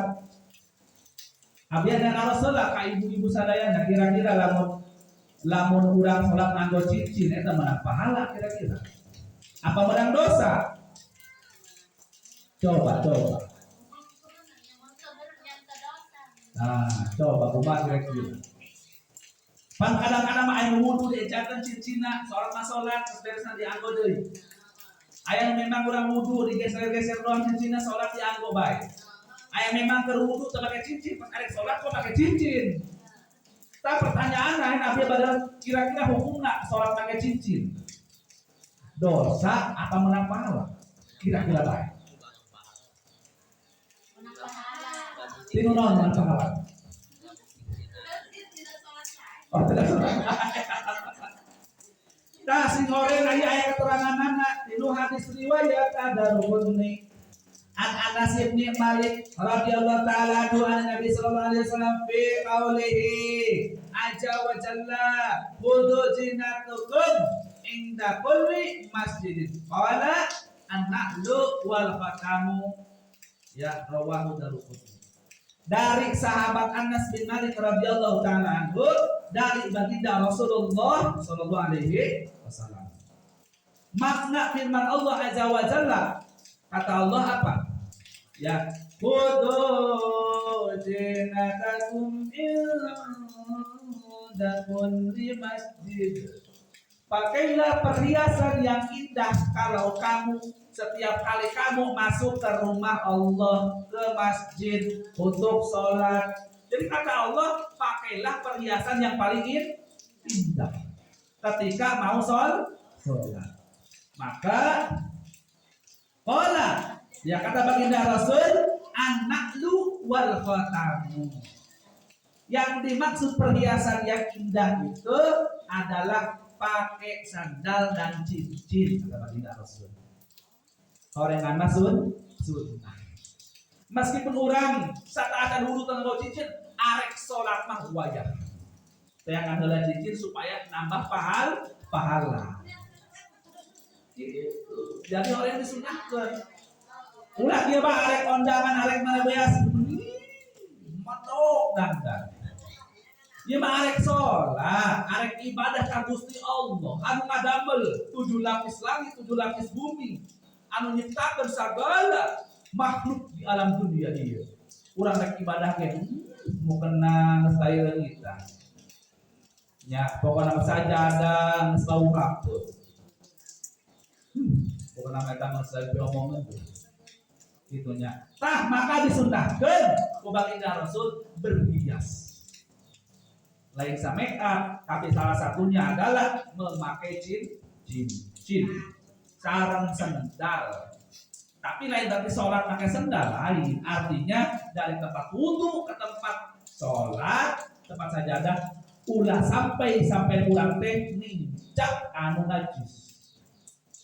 Abian dan Rasulullah ka ibu-ibu sadayana kira-kira lamun urang sholat nganggo cincin eta menang pahala kira-kira. Apa menang dosa? Coba. Nah, coba kumaha kira-kira. Pan kadang-kadang mah aya wudu dicakeun cincina, sholat terus beresna dianggo deui. Aya memang urang wudu digeser-geser doang cincina sholat dianggo bae. Aya memang keur wudu teu make cincin, pas arek sholat kok make cincin. Tah pertanyaan Nabi pada kira-kira hukumna sholat make cincin. Dosa apa menang pahala? Kira-kira bae. Tinu naon menang pahala? Oh, tidak sholat. Nah, sing goreng aya keteranganna dinu hadis riwayat Ad-Darqutni an Anas bin Malik radhiyallahu taala anhu an Nabi sallallahu alaihi wasallam fi qaulihi azza wa jalla khudhu zinatukum inda kulli masjidin qala an-nahlu wal fatamu ya rawahu Darqutni. Dari sahabat Anas bin Malik radhiyallahu taala anhu dari baginda Rasulullah sallallahu alaihi wasallam. Makna firman Allah azza wa jalla, kata Allah apa? Ya, khudhu zinatakum inda kulli masjid. Pakailah perhiasan yang indah kalau kamu setiap kali kamu masuk ke rumah Allah, ke masjid untuk sholat. Jadi kata Allah, pakailah perhiasan yang paling indah ketika mau sholat. Maka qala, ya kata baginda Rasul, an-nahlu wal khatamu. Yang dimaksud perhiasan yang indah itu adalah pakai sandal dan cincin, kata baginda Rasul. Sorengan maksud sunnah. Meskipun orang saat dulu tanggo cincin, arek sholat mah wajib. Yang adalah cincin supaya nambah pahala. Gitu. Jadi orang disunahkan. Ulah dia mah arek kondangan, arek mana beas, matok dandan. Dia mah arek sholat, arek ibadah ka Gusti Allah. Anu ngadamel 7 lapis langit, 7 lapis bumi. Anu nyiptakeun sagala makhluk di alam dunia ieu. Urang rek ibadah ge mau kenang saeureung kita. Ya, pokona sajadah geus bau kapur. Pokona eta mah saeuy omongan tuh. Kitunya. Tah maka disunnahkeun ku baginda Rasul berhias. Lain sa make up, tapi salah satunya adalah memakai cincin. Sarung sendal. Tapi lain dari sholat pakai sendal lain. Artinya dari tempat wudu ke tempat sholat, tempat sajadah, ulah sampai ulang teh nincak anu najis.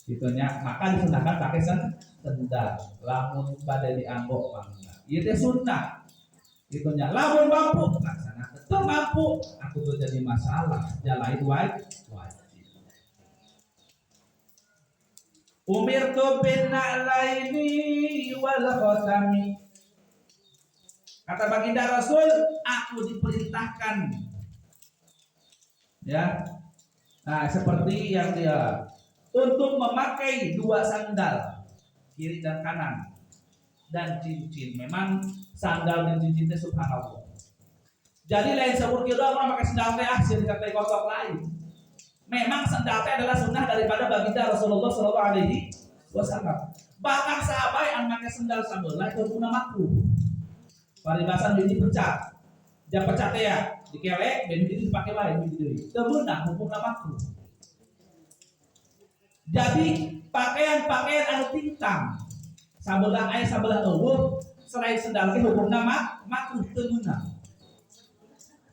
Gitunya, maka disunahkan pakai sendal. Lamun pada dianggo bangga. Ieu teh sunnah. Gitunya, lamun mampu laksanakeun. Teu mampu, aku tuh jadi masalah. Jalain wajib. Umirtu bin na'laini wal khatami. Kata baginda Rasul, aku diperintahkan. Ya. Nah, seperti yang dia untuk memakai 2 sandal, kiri dan kanan. dan cincin. Memang sandal dan cincin itu subhanallah. Jadi lain sabur kira orang pakai sandal teh sih dikatai kotor lain. Memang sandal teh adalah sunnah daripada baginda Rasulullah Shallallahu Alaihi Wasallam. Bahkan sahabat yang pakai sandal sabelah itu guna makruh. Paribasan ini pecah, jam pecah teh ya, dikelek, dan ini dipakai lain begitu. Temenah hukumna makruh. Jadi pakaian-pakaian anu tingkang, sabelah aya sabelah eueuh, selain sandal teh hukumna makruh temenah.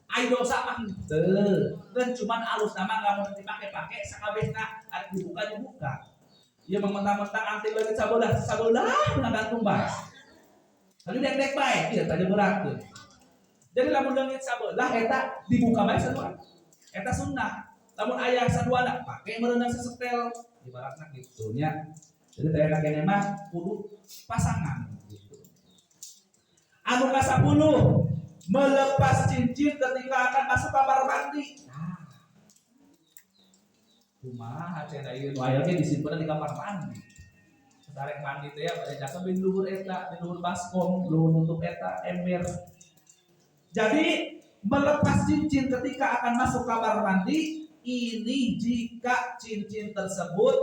Ai dosa mah teu, dan cuman alus nama lamun dipake-pake sakabehna arek dibuka. Ieu mah mentang-mentang anti leungit sabelah gantung bae. Lalu dek bae, ieu tadi berat tuh. Jadi lamun leungit sabelah eta dibuka bae sadua. Eta sunnah. Lamun aya saduana pake meureunang sesetel ibaratna kitu nya. Jadi teh kene mah kudu pasangan gitu. Anu ka-10 melepas cincin ketika akan masuk kamar mandi. Nah, kumaha cenah ieu nu aya ge disimpen di kamar mandi. Sarek mandi teh ya bade jaka bin luhur eta, bin luhur baskom, luhur nutup eta ember. Jadi melepas cincin ketika akan masuk kamar mandi ini jika cincin tersebut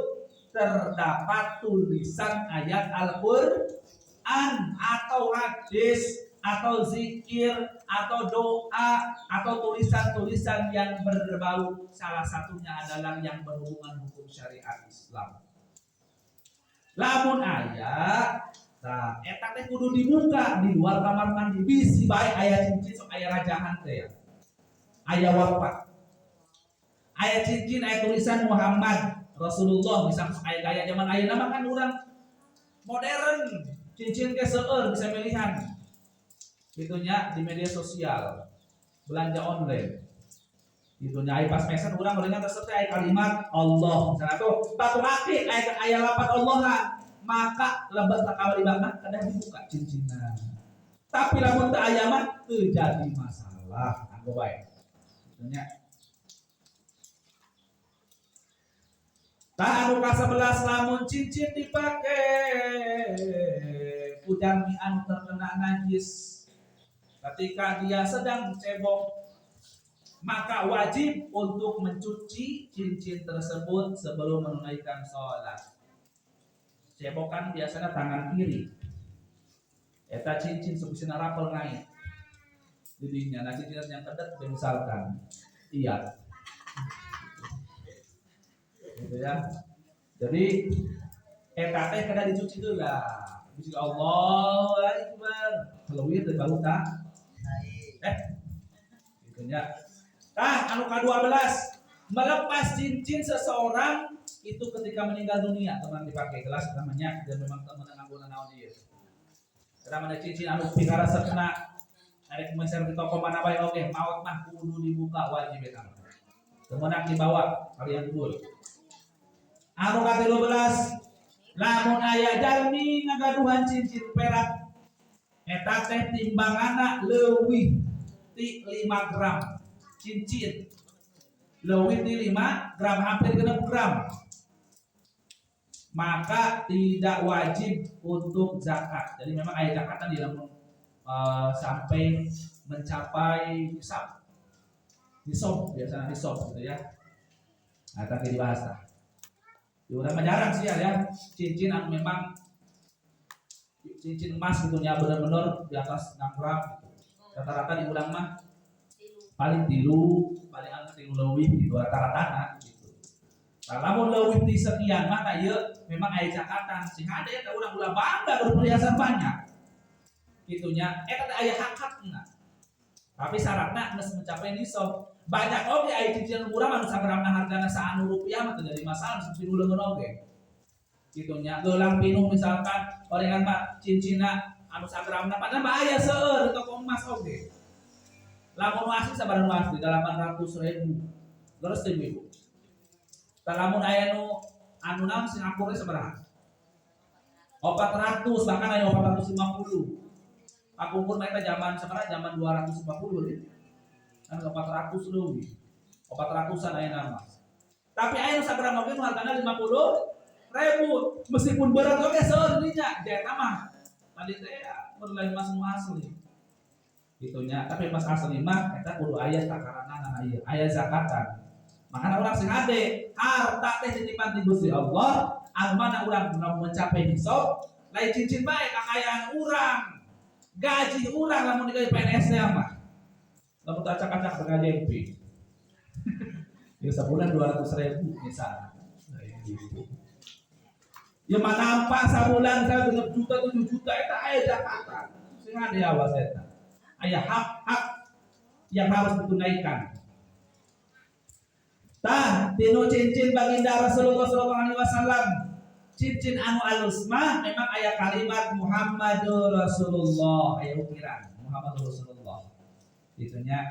terdapat tulisan ayat Al-Qur'an atau hadis atau zikir, atau doa, atau tulisan-tulisan yang berbau, salah satunya adalah yang berhubungan hukum syariat Islam. Lamun aya, nah, eta teh kudu dibuka di luar kamar mandi, bisi bae aya cincin sok aya rajahan teh ya. Aya wafat. Aya cincin, aya tulisan Muhammad Rasulullah, misalnya aya gaya zaman ayeuna mah kan urang modern, cincin ge seueur bisa pilihan. Itunya di media sosial, belanja online. Itunya ai pas mesen urang urangnya terserta ai kalimat Allah. Misalnya tuh batu akik aya lapat Allah, maka lebat sakawali banget kada dibuka cincinna. Tapi lamun teu aya mah teu jadi masalah. Anggo bae. Itunya. Tah anu ka-11 lamun cincin dipake ujar mi anu terkena najis. Ketika dia sedang cebok, maka wajib untuk mencuci cincin tersebut sebelum menunaikan sholat. Cebok kan biasanya tangan kiri. Eta cincin sebisina rapel naik. Didinya, nah cincin yang kedet misalkan. Iya. Gitu ya. Jadi eta teh kada dicuci dulu lah. Bismillah Allahu Akbar. Halawir dari baluta. Itunya. Nah, anu ka-12 melepas cincin seseorang itu ketika meninggal dunia teman dipakai gelas namanya dan memang teman nganggo naon ieu. Karena mana cincin anu pikara sakna arek meser di toko mana bae oge maot mah kudu dibuka wajib eta. Temenak dibawa kalian dulu. Anu ka-13 lamun aya jalmi ngagaduhan cincin perak eta teh timbanganna leuwih ti 5 gram cincin. Leuwih ti 5 gram hampir 6 gram. Maka tidak wajib untuk zakat. Jadi memang aya zakatan di lamun sampai mencapai nisab. Nisab biasanya nisab gitu ya. Nah, tapi dibahas tah. Udah jarang sih ya cincin yang memang cincin emas gitu nya benar-benar di atas 6 gram gitu. Rata-rata di ulang mah paling 3 paling angka 3 leuwih gitu rata-rata gitu. Nah, lamun leuwih di sekian maka ieu memang aya zakatan sing ada eta urang-urang bangga berperhiasan banyak. Gitunya eta teh aya hak-hakna. Tapi syaratna geus mencapai nisab. Banyak oge aya cincin murah anu sageramna hargana saanu rupiah mah teu jadi masalah mesti uleungeun oge. Gitunya gelang pinuh misalkan orengan mah cincina anu sageramna padahal mah aya seueur di toko emas oge. Lamun asli sabaraha asli 800.000. Terus teh Ibu. Lamun aya nu anu naon Singapura sabaraha? 400 bahkan aya 450. Akumpul mereka zaman sabaraha zaman 250 deh. Kan 400 leuwih. 400-an aya nama. Tapi aya nu sageram oge nu hargana 50.000 meskipun berat oge seueur dinya eta mah tadi teh berlain mas asli gitunya, tapi mas asli mah kita kudu aya takaranana aya zakatan. Makanya orang sing ade harta teh titipan ti Gusti Allah, anu mana urang mencapai nisab, lain cincin bae kakayaan urang, gaji urang lamun digawe PNS nya mah. Lamun acak-acak dengan JP. Ya sebulan 200.000 misalnya. Ya mana nampak sabulan saya 6 juta 7 juta eta aya Jakarta. Sing ade awas eta. Aya hak-hak yang harus ditunaikan. Tah tinu cincin baginda Rasulullah sallallahu alaihi wasallam. Cincin anu alus mah memang aya kalimat Muhammadur Rasulullah, aya ukiran Muhammadur Rasulullah. Itunya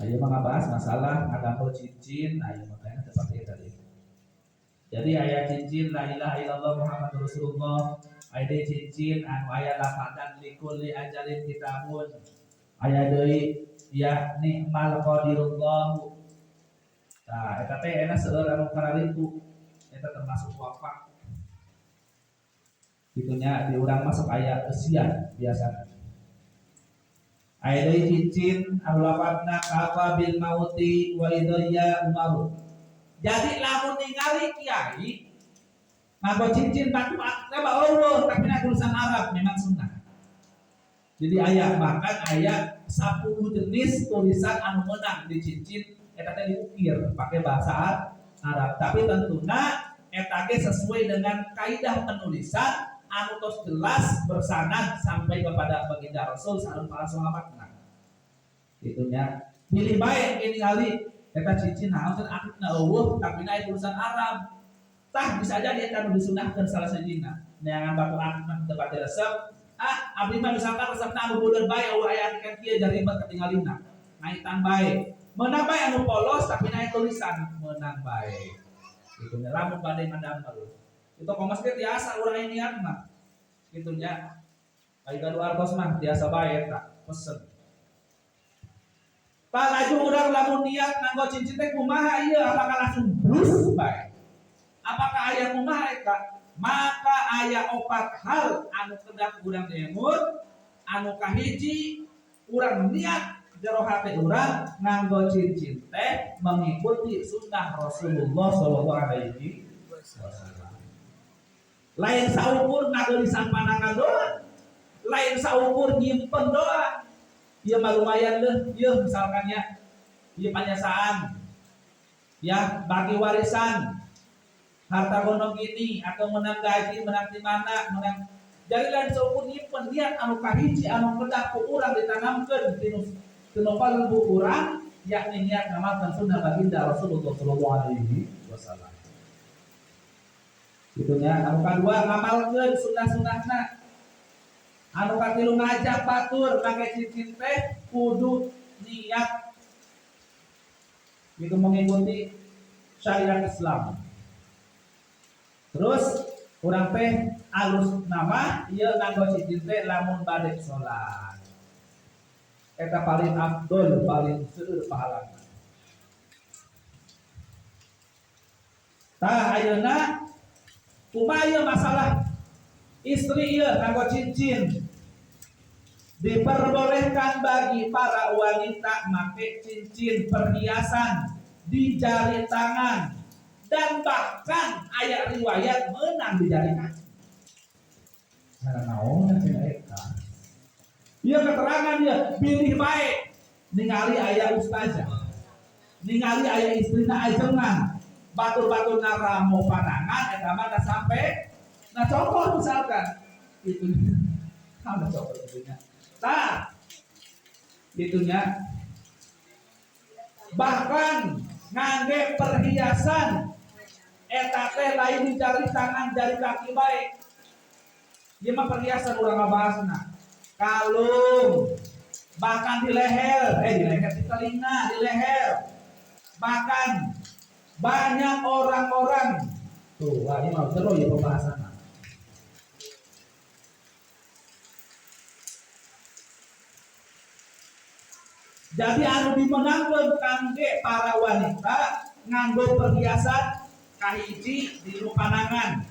ayo bahas masalah ngadamel cincin, ayo makanya seperti itu tadi. Jadi ayat cincin la ilaha illallah Muhammadur Rasulullah, ayat cincin anu aya lafadzan likulli ajalin kitabun. Aya deui ya nikmal qadirullah. Nah, eta teh enak seueur anu kararitu. Eta termasuk wafat. Itunya diurang masuk ayat usia biasa. Ayat cincin ahlafadna kafa bil mauti wa idaya umaru. Jadi lamun ningali kiai ngago cincin batu akaba Allah tapi na tulisan Arab memang sunnah. Jadi ayat bahkan ayat 10 jenis tulisan anu meunang di cincin eta teh diukir pakai bahasa Arab. Tapi tentunya eta ge sesuai dengan kaidah penulisan anu tos jelas bersanad sampai kepada baginda Rasul sareng para sahabatna. Itunya pilih baik ini kali eta cincin naon teh akidna eueuh tapi na tulisan Arab. Tah bisa jadi eta nu disunahkeun salah sajina. Neangan batu akidna teu pati resep. Abdi mah misalkan resepna anu buleun bae eueuh aya atikan kieu jaribet ketinggalina. Ngaitan bae. Meunang bae anu polos tapi na tulisan meunang bae. Itunya lamun bade ngadamel. Itu komas ge biasa urang niat mah. Gitunya. Ai gaduh artos mah biasa bae eta pesen. Tak laju urang lamun niat nganggo cincin teh kumaha ieu apakah langsung brus bae. Apakah aya kumaha eta? Maka aya 4 hal anu kedah urang emut anu kahiji urang niat jero hate urang nganggo cincin teh mengikuti sunnah Rasulullah sallallahu alaihi wasallam. Lain saukur ngageurisan panangan doa, lain saukur nyimpen doa. Ieu mah lumayan deh, ieu misalkan ya, ieu panyasaan, ya bagi warisan, harta gono gini atau menang gaji, menang di mana, menang. Jadi lain saukur nyimpen niat anu kahiji anu kedah ku urang ditanamkeun tinu kalbu urang, yakni niat ngamalkan sunnah baginda Rasulullah sallallahu alaihi wasallam. Itunya anu kadua ngamalkeun sunnah-sunnahna. Anu katilu ngajak batur make cincin teh kudu niat gitu mengikuti syariat Islam. Terus urang teh alus nama ieu nganggo cincin teh lamun bade salat. Eta paling afdol, paling seueur pahalana. Tah ayeuna kumaha masalah istri ieu nganggo cincin. Diperbolehkan bagi para wanita make cincin perhiasan di jari tangan dan bahkan aya riwayat meunang di jari kaki. Naon eta? Ieu keterangan ieu pilih bae ningali aya ustazah. Ningali aya istrina ajengan. Batur-batur naramo panangan eta mah sampai nah contoh misalkan itu ada contoh itunya. Nah, itunya bahkan ngangge perhiasan eta teh lain di jari tangan jari kaki bae. Ieu mah perhiasan urang ngabahasna. Kalung bahkan di leher, di telinga, di leher. Bahkan banyak orang-orang tuh, wah ini mau seru ya pembahasan. Jadi anu dimenangkeun kangge para wanita nganggo perhiasan kahiji di panangan,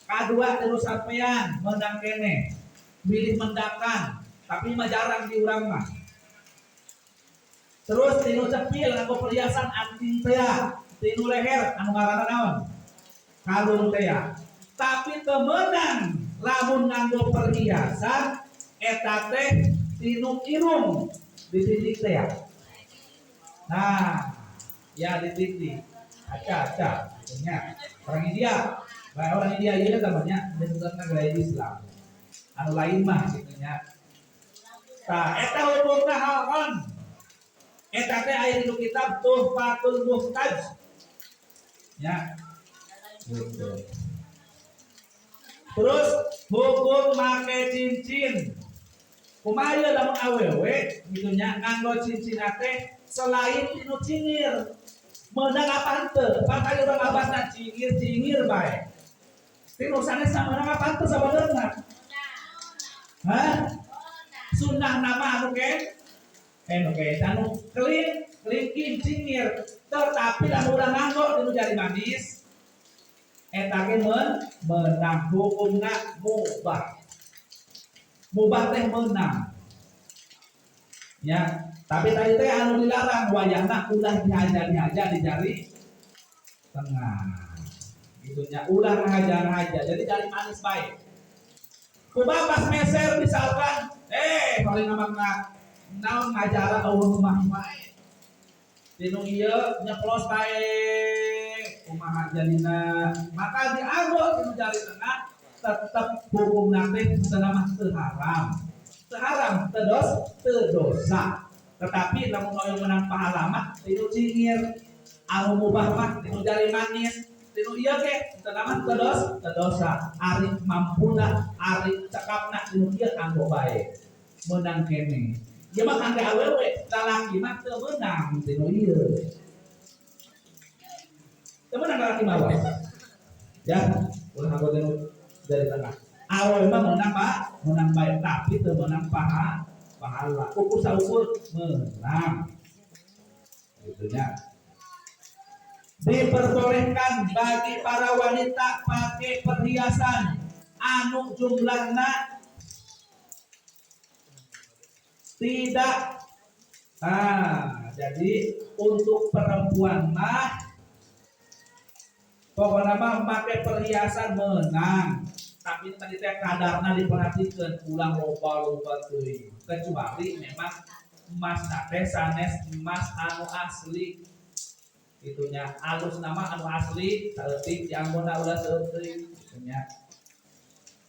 Kadua terus sampean menang kene. Milih mendakan, tapi mah jarang diurang mah. Terus tinu cepil nganggo perhiasan anting teh, tinu leher anu ngaranna naon? Kalung teh. Tapi temenang lamun nganggo perhiasan eta teh tinu irung dititik teh. Nah, ya dititik. Aca, nya orang India. Orang India ieu namanya disebutna gaya Islam. Anu lain mah gitunya. Tah eta hukumna haram. Eta teh aya di kitab Tuhfatul Muhtaj. Ya. Terus hukum make cincin. Kumaha ieu lamun awewe gitunya nganggo cincin teh selain tinu cingir. Meunang apa henteu? Pakai urang abasna cingir bae. Tinu sanes sama apa henteu sabenerna? Hah? Sunnah nama anu ke? Anu kelingking cingir. Tetapi lamun urang nganggo tinu jari manis eta ge meunang hukumna mubah. Mubah teh meunang. Ya, tapi tadi teh anu dilarang wayahna ulah dihaja di jari tengah. Gitunya ulah ngahaja. Jadi jari manis baik. Kumaha pas meser misalkan, paling namanya naon ngajaran Allah rumah baik. Dinu ieu nyeplos baik. Kumaha jadina maka dianggo dinu jari tengah tetep hukumna teh seunah teu haram. Seharam terdosa. Tetapi lamun hoyong menang pahala mah tinu cingir, anu mubah mah tinu jari manis, tinu ieu ge teu terdosa. Ari mampuna, ari cekapna tinu ieu kanggo bae. Meunang kene. Ieu mah kangge awewe, lalaki mah teu meunang tinu ieu. Teu meunang lalaki mah ya, ulah anggo tinu dari tengah. Awal mah menang baik tapi teu menang pahala. Ukur saukur menang. Gitunya. Diperbolehkan bagi para wanita pakai perhiasan anu jumlahna tidak. Jadi untuk perempuan mah pokoknya mah pakai perhiasan menang. Tapi tadi teh kadarna diperhatikan ulang loba teuing. Kecuali memang emas teh sanes emas anu asli. Itunya alus nama anu asli saeutik dianggona ulah seutik itunya.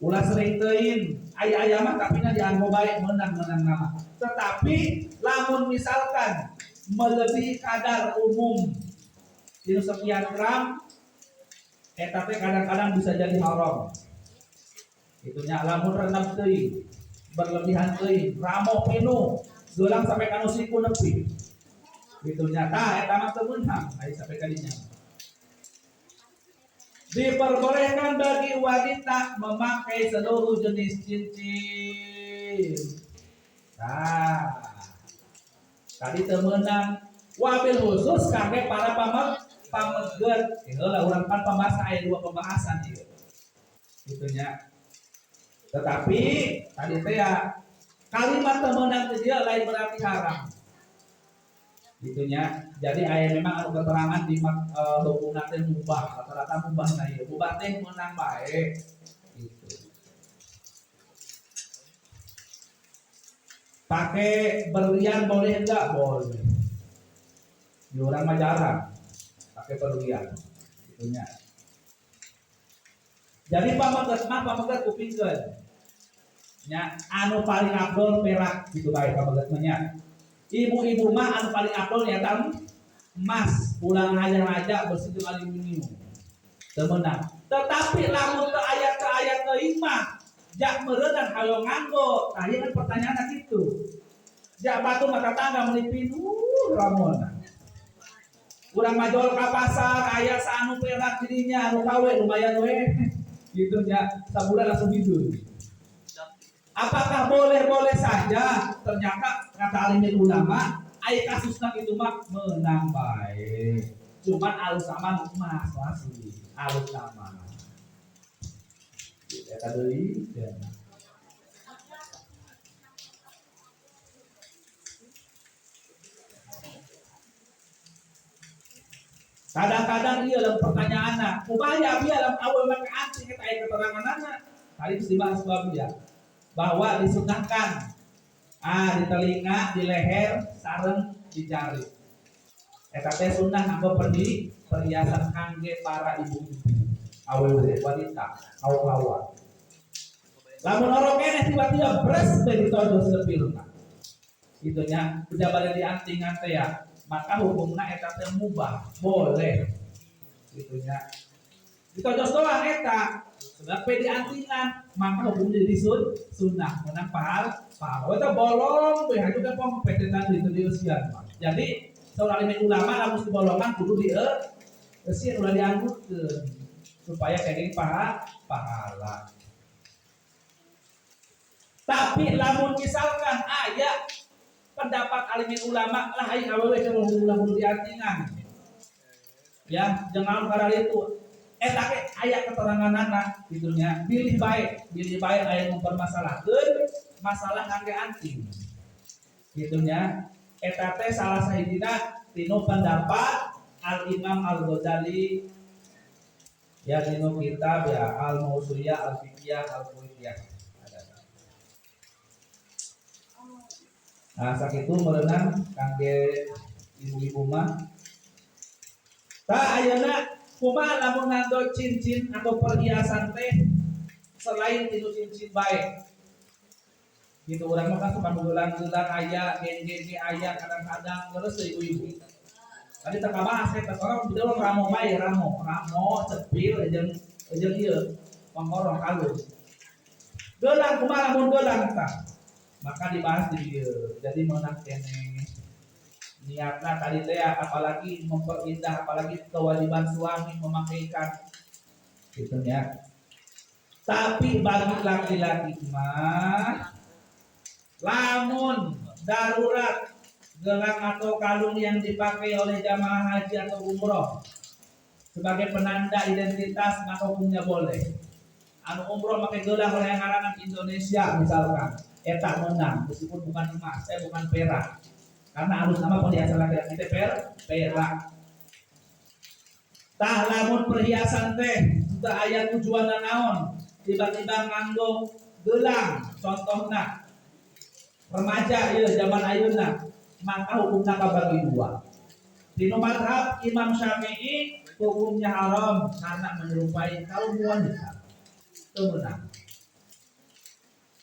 Ulah sering teuing aya mah tapi na dianggo bae menang nama. Tetapi lamun misalkan melebihi kadar umum di sekian gram eta teh kadang-kadang bisa jadi haram. Itunya lamun rendah teuing, berlebihan teuing, ramo pinu, geulang sampai ka nu siku nepi. Itunya tah eta mah teu meunang, aya sampai kadinya. Diperbolehkan bagi wanita memakai seluruh jenis cincin. Tadi teu meunang wabil khusus kangge para pameget. Heula urang pan pembahasan aya dua pembahasan ieu. Itunya. Tetapi tadi teh ya kalimat temenang dia lain berarti haram. Gitunya. Jadi aya memang anu keterangan di hukumna teh mubah, rata-rata mubah na ieu. Mubah teh menang bae. Gitu. Pakai berlian boleh enggak? Boleh. Di orang mah jarang pakai berlian. Gitunya. Jadi pameget kupingkeun. Nya anu paling abdol perak gitu bae pameget nya. Ibu-ibu mah anu paling abdol nyaeta emas, ulang aja bersih jeung aluminium. Teu meunang. Tetapi lamun teu aya teuing mah jak meureunna hayang nganggo. Tah ieu kan pertanyaanna kitu. Jak batu mata tangga meuli pinuh ramona. Urang majol ka pasar aya saanu perak dirinya anu kawe lumayan we. Gitu ya, sabulan langsung hidup. Apakah boleh saja? Ternyata kata alimul ulama, ai kasusna itu mah menang bae. Cuman alus sama emas asli, alus sama. Eta deui ya. Kadang-kadang dia dalam pertanyaanna, kumaha dia dalam awal make anting eta aya keteranganna. Tadi dibahas dia bahwa disunahkan di telinga, di leher, sareng di jari. Eta teh sunnah nganggo perhiasan kangge para ibu-ibu, awewe wanita, kaum hawa. Lamun orang kene tiba-tiba bres teh ditojos lepilna. Kitu nya, udah bade di antingan teh ya, maka hukumna eta teh mubah, boleh. Kitu nya. Ditojos doang eta, sebab di antingan, maka hukumnya jadi sunnah, menang pahal. Eta bolong we haju teh kompetenan di usian. Jadi seorang ulama lamun dibolongan kudu sieun ulah dianggutkeun supaya kenging pahala. Tapi lamun misalkan aya pendapat alimin ulama lah aing awewe teh ulah diantingan. Ya, jangan karena itu eta ge aya keteranganana kitu nya. Bilih bae aya mempermasalahkeun masalah ngangge anting. Kitu nya. Eta teh salah sahijina tinu pendapat Al-Imam Al-Ghazali ya dinu kitab ya Al-Mausu'iyah Al-Fiqhiyah Al-Quwiyah. Nah sakitu meureunang kangge ibu-ibu mah. Tah ayeuna kumaha lamun nganggo cincin atau perhiasan teh selain tinu cincin bae. Gitu urang mah kan suka gelang-gelang aya, geng-geng aya kadang-kadang terus ibu-ibu. Tadi teu kabahas eta orang bideu ramo bae ramo cepil jeung ieu pangorong halus. Gelang kumaha lamun gelang tah? Maka dibahas di dieu. Jadi meunang kene niatna tadi teh apalagi memperindah apalagi kewajiban suami memakaikan gitu ya. Tapi bagi laki-laki mah lamun darurat gelang atau kalung yang dipakai oleh jamaah haji atau umroh sebagai penanda identitas maka hukumnya boleh. Anu umroh pakai gelang oleh yang ngarangan Indonesia misalkan, eta menang meskipun bukan emas, bukan perak. Karena alus nama perhiasan laki-laki teh perak. Tah lamun perhiasan teh sudah aya tujuan naon, tiba-tiba nganggo gelang contohna remaja ya zaman ayeuna maka hukumnya kabagi dua. Di mazhab Imam Syafi'i hukumnya haram karena menyerupai kaum wanita. Itu benar.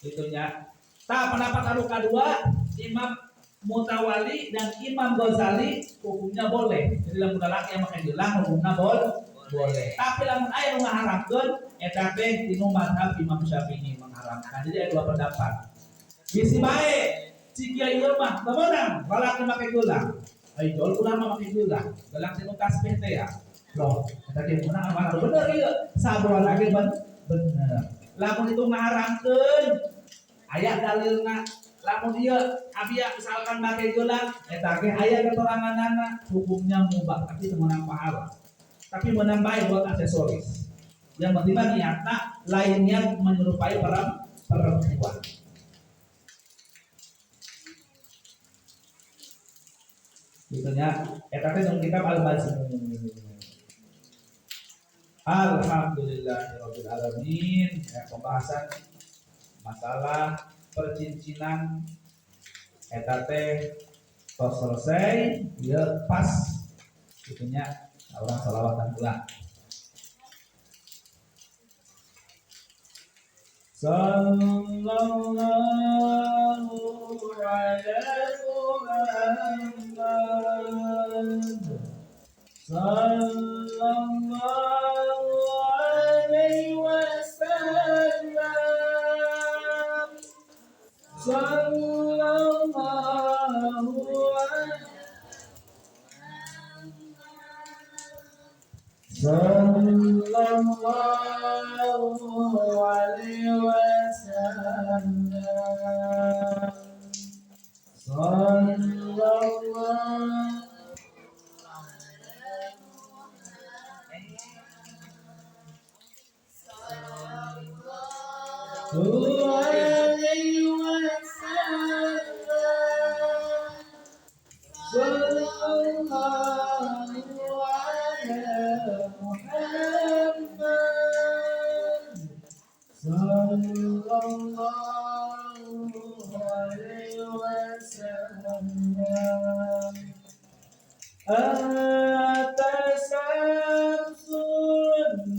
Itunya. Tah pendapat anu kedua Imam Mutawali dan Imam Ghazali hukumnya boleh. Jadi lamun laki yang pakai gelang hukumnya boleh. Tapi lamun aya nu ngaharamkeun eta teh di mazhab Imam Syafi'i mengharamkan. Jadi ada dua pendapat. Bisi bae, cikia ieu mah, temenan, balaki make gelang. Ai jol ulama make gelang, gelang tinu tasbih teh ya. Loh, eta ge meunang mana bener ieu? Sabroan lagi bener. Lamun itu ngaharamkeun, aya dalilna. Lamun ieu abia misalkan make gelang, eta ge aya keteranganana, hukumnya mubah, tapi teu meunang pahala. Tapi meunang bae buat aksesoris. Yang penting niatna lain niat menyerupai perempuan. Itunya eta teh dalam kitab Al-Majmu'. Alhamdulillahirabbil alamin. Pembahasan masalah percincinan eta teh tos selesai, ieu pas itunya orang shalawatan ulang. Sallallahu alaihi Muhammad sallallahu alaihi wasallam sallallahu alaihi wasallam sallallahu عليه وسلم صلى الله على محمد صلى الله عليه وسلم أنت شمس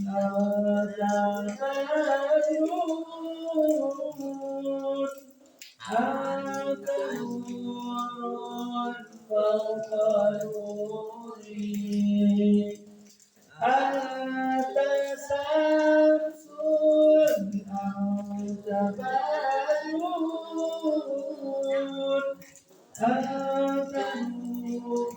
أنت نجم أنت نور فوق نوري أنت شمس أنت بدر أنت نور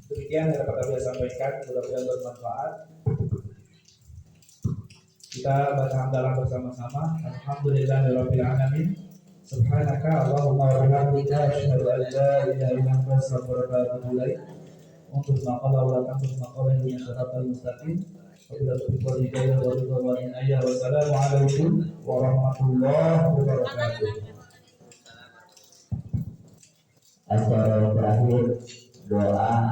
Demikian yang dapat kami sampaikan, mudah-mudahan bermanfaat. Kita baca hamdalah bersama-sama. Alhamdulillahirabbil alamin. Subhanaka Allahumma wa bihamdika asyhadu an la ilaha illa anta astaghfiruka wa atubu ilaik. Untuk maqala wa taqul maqala yang siratal mustaqim. Wassalamualaikum warahmatullahi wabarakatuh. Acara yang terakhir doa.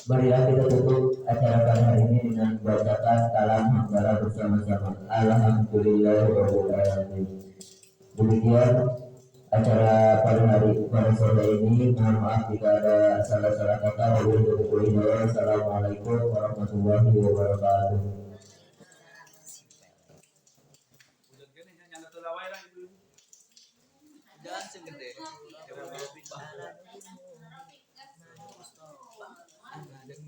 Marilah kita tutup acara pada hari ini dengan bacakan kalam hamdalah bersama-sama. Alhamdulillahirabbil alamin. Demikian acara pada sore ini. Mohon maaf jika ada salah-salah kata. Wassalamualaikum warahmatullahi wabarakatuh. Jangan segede. Ada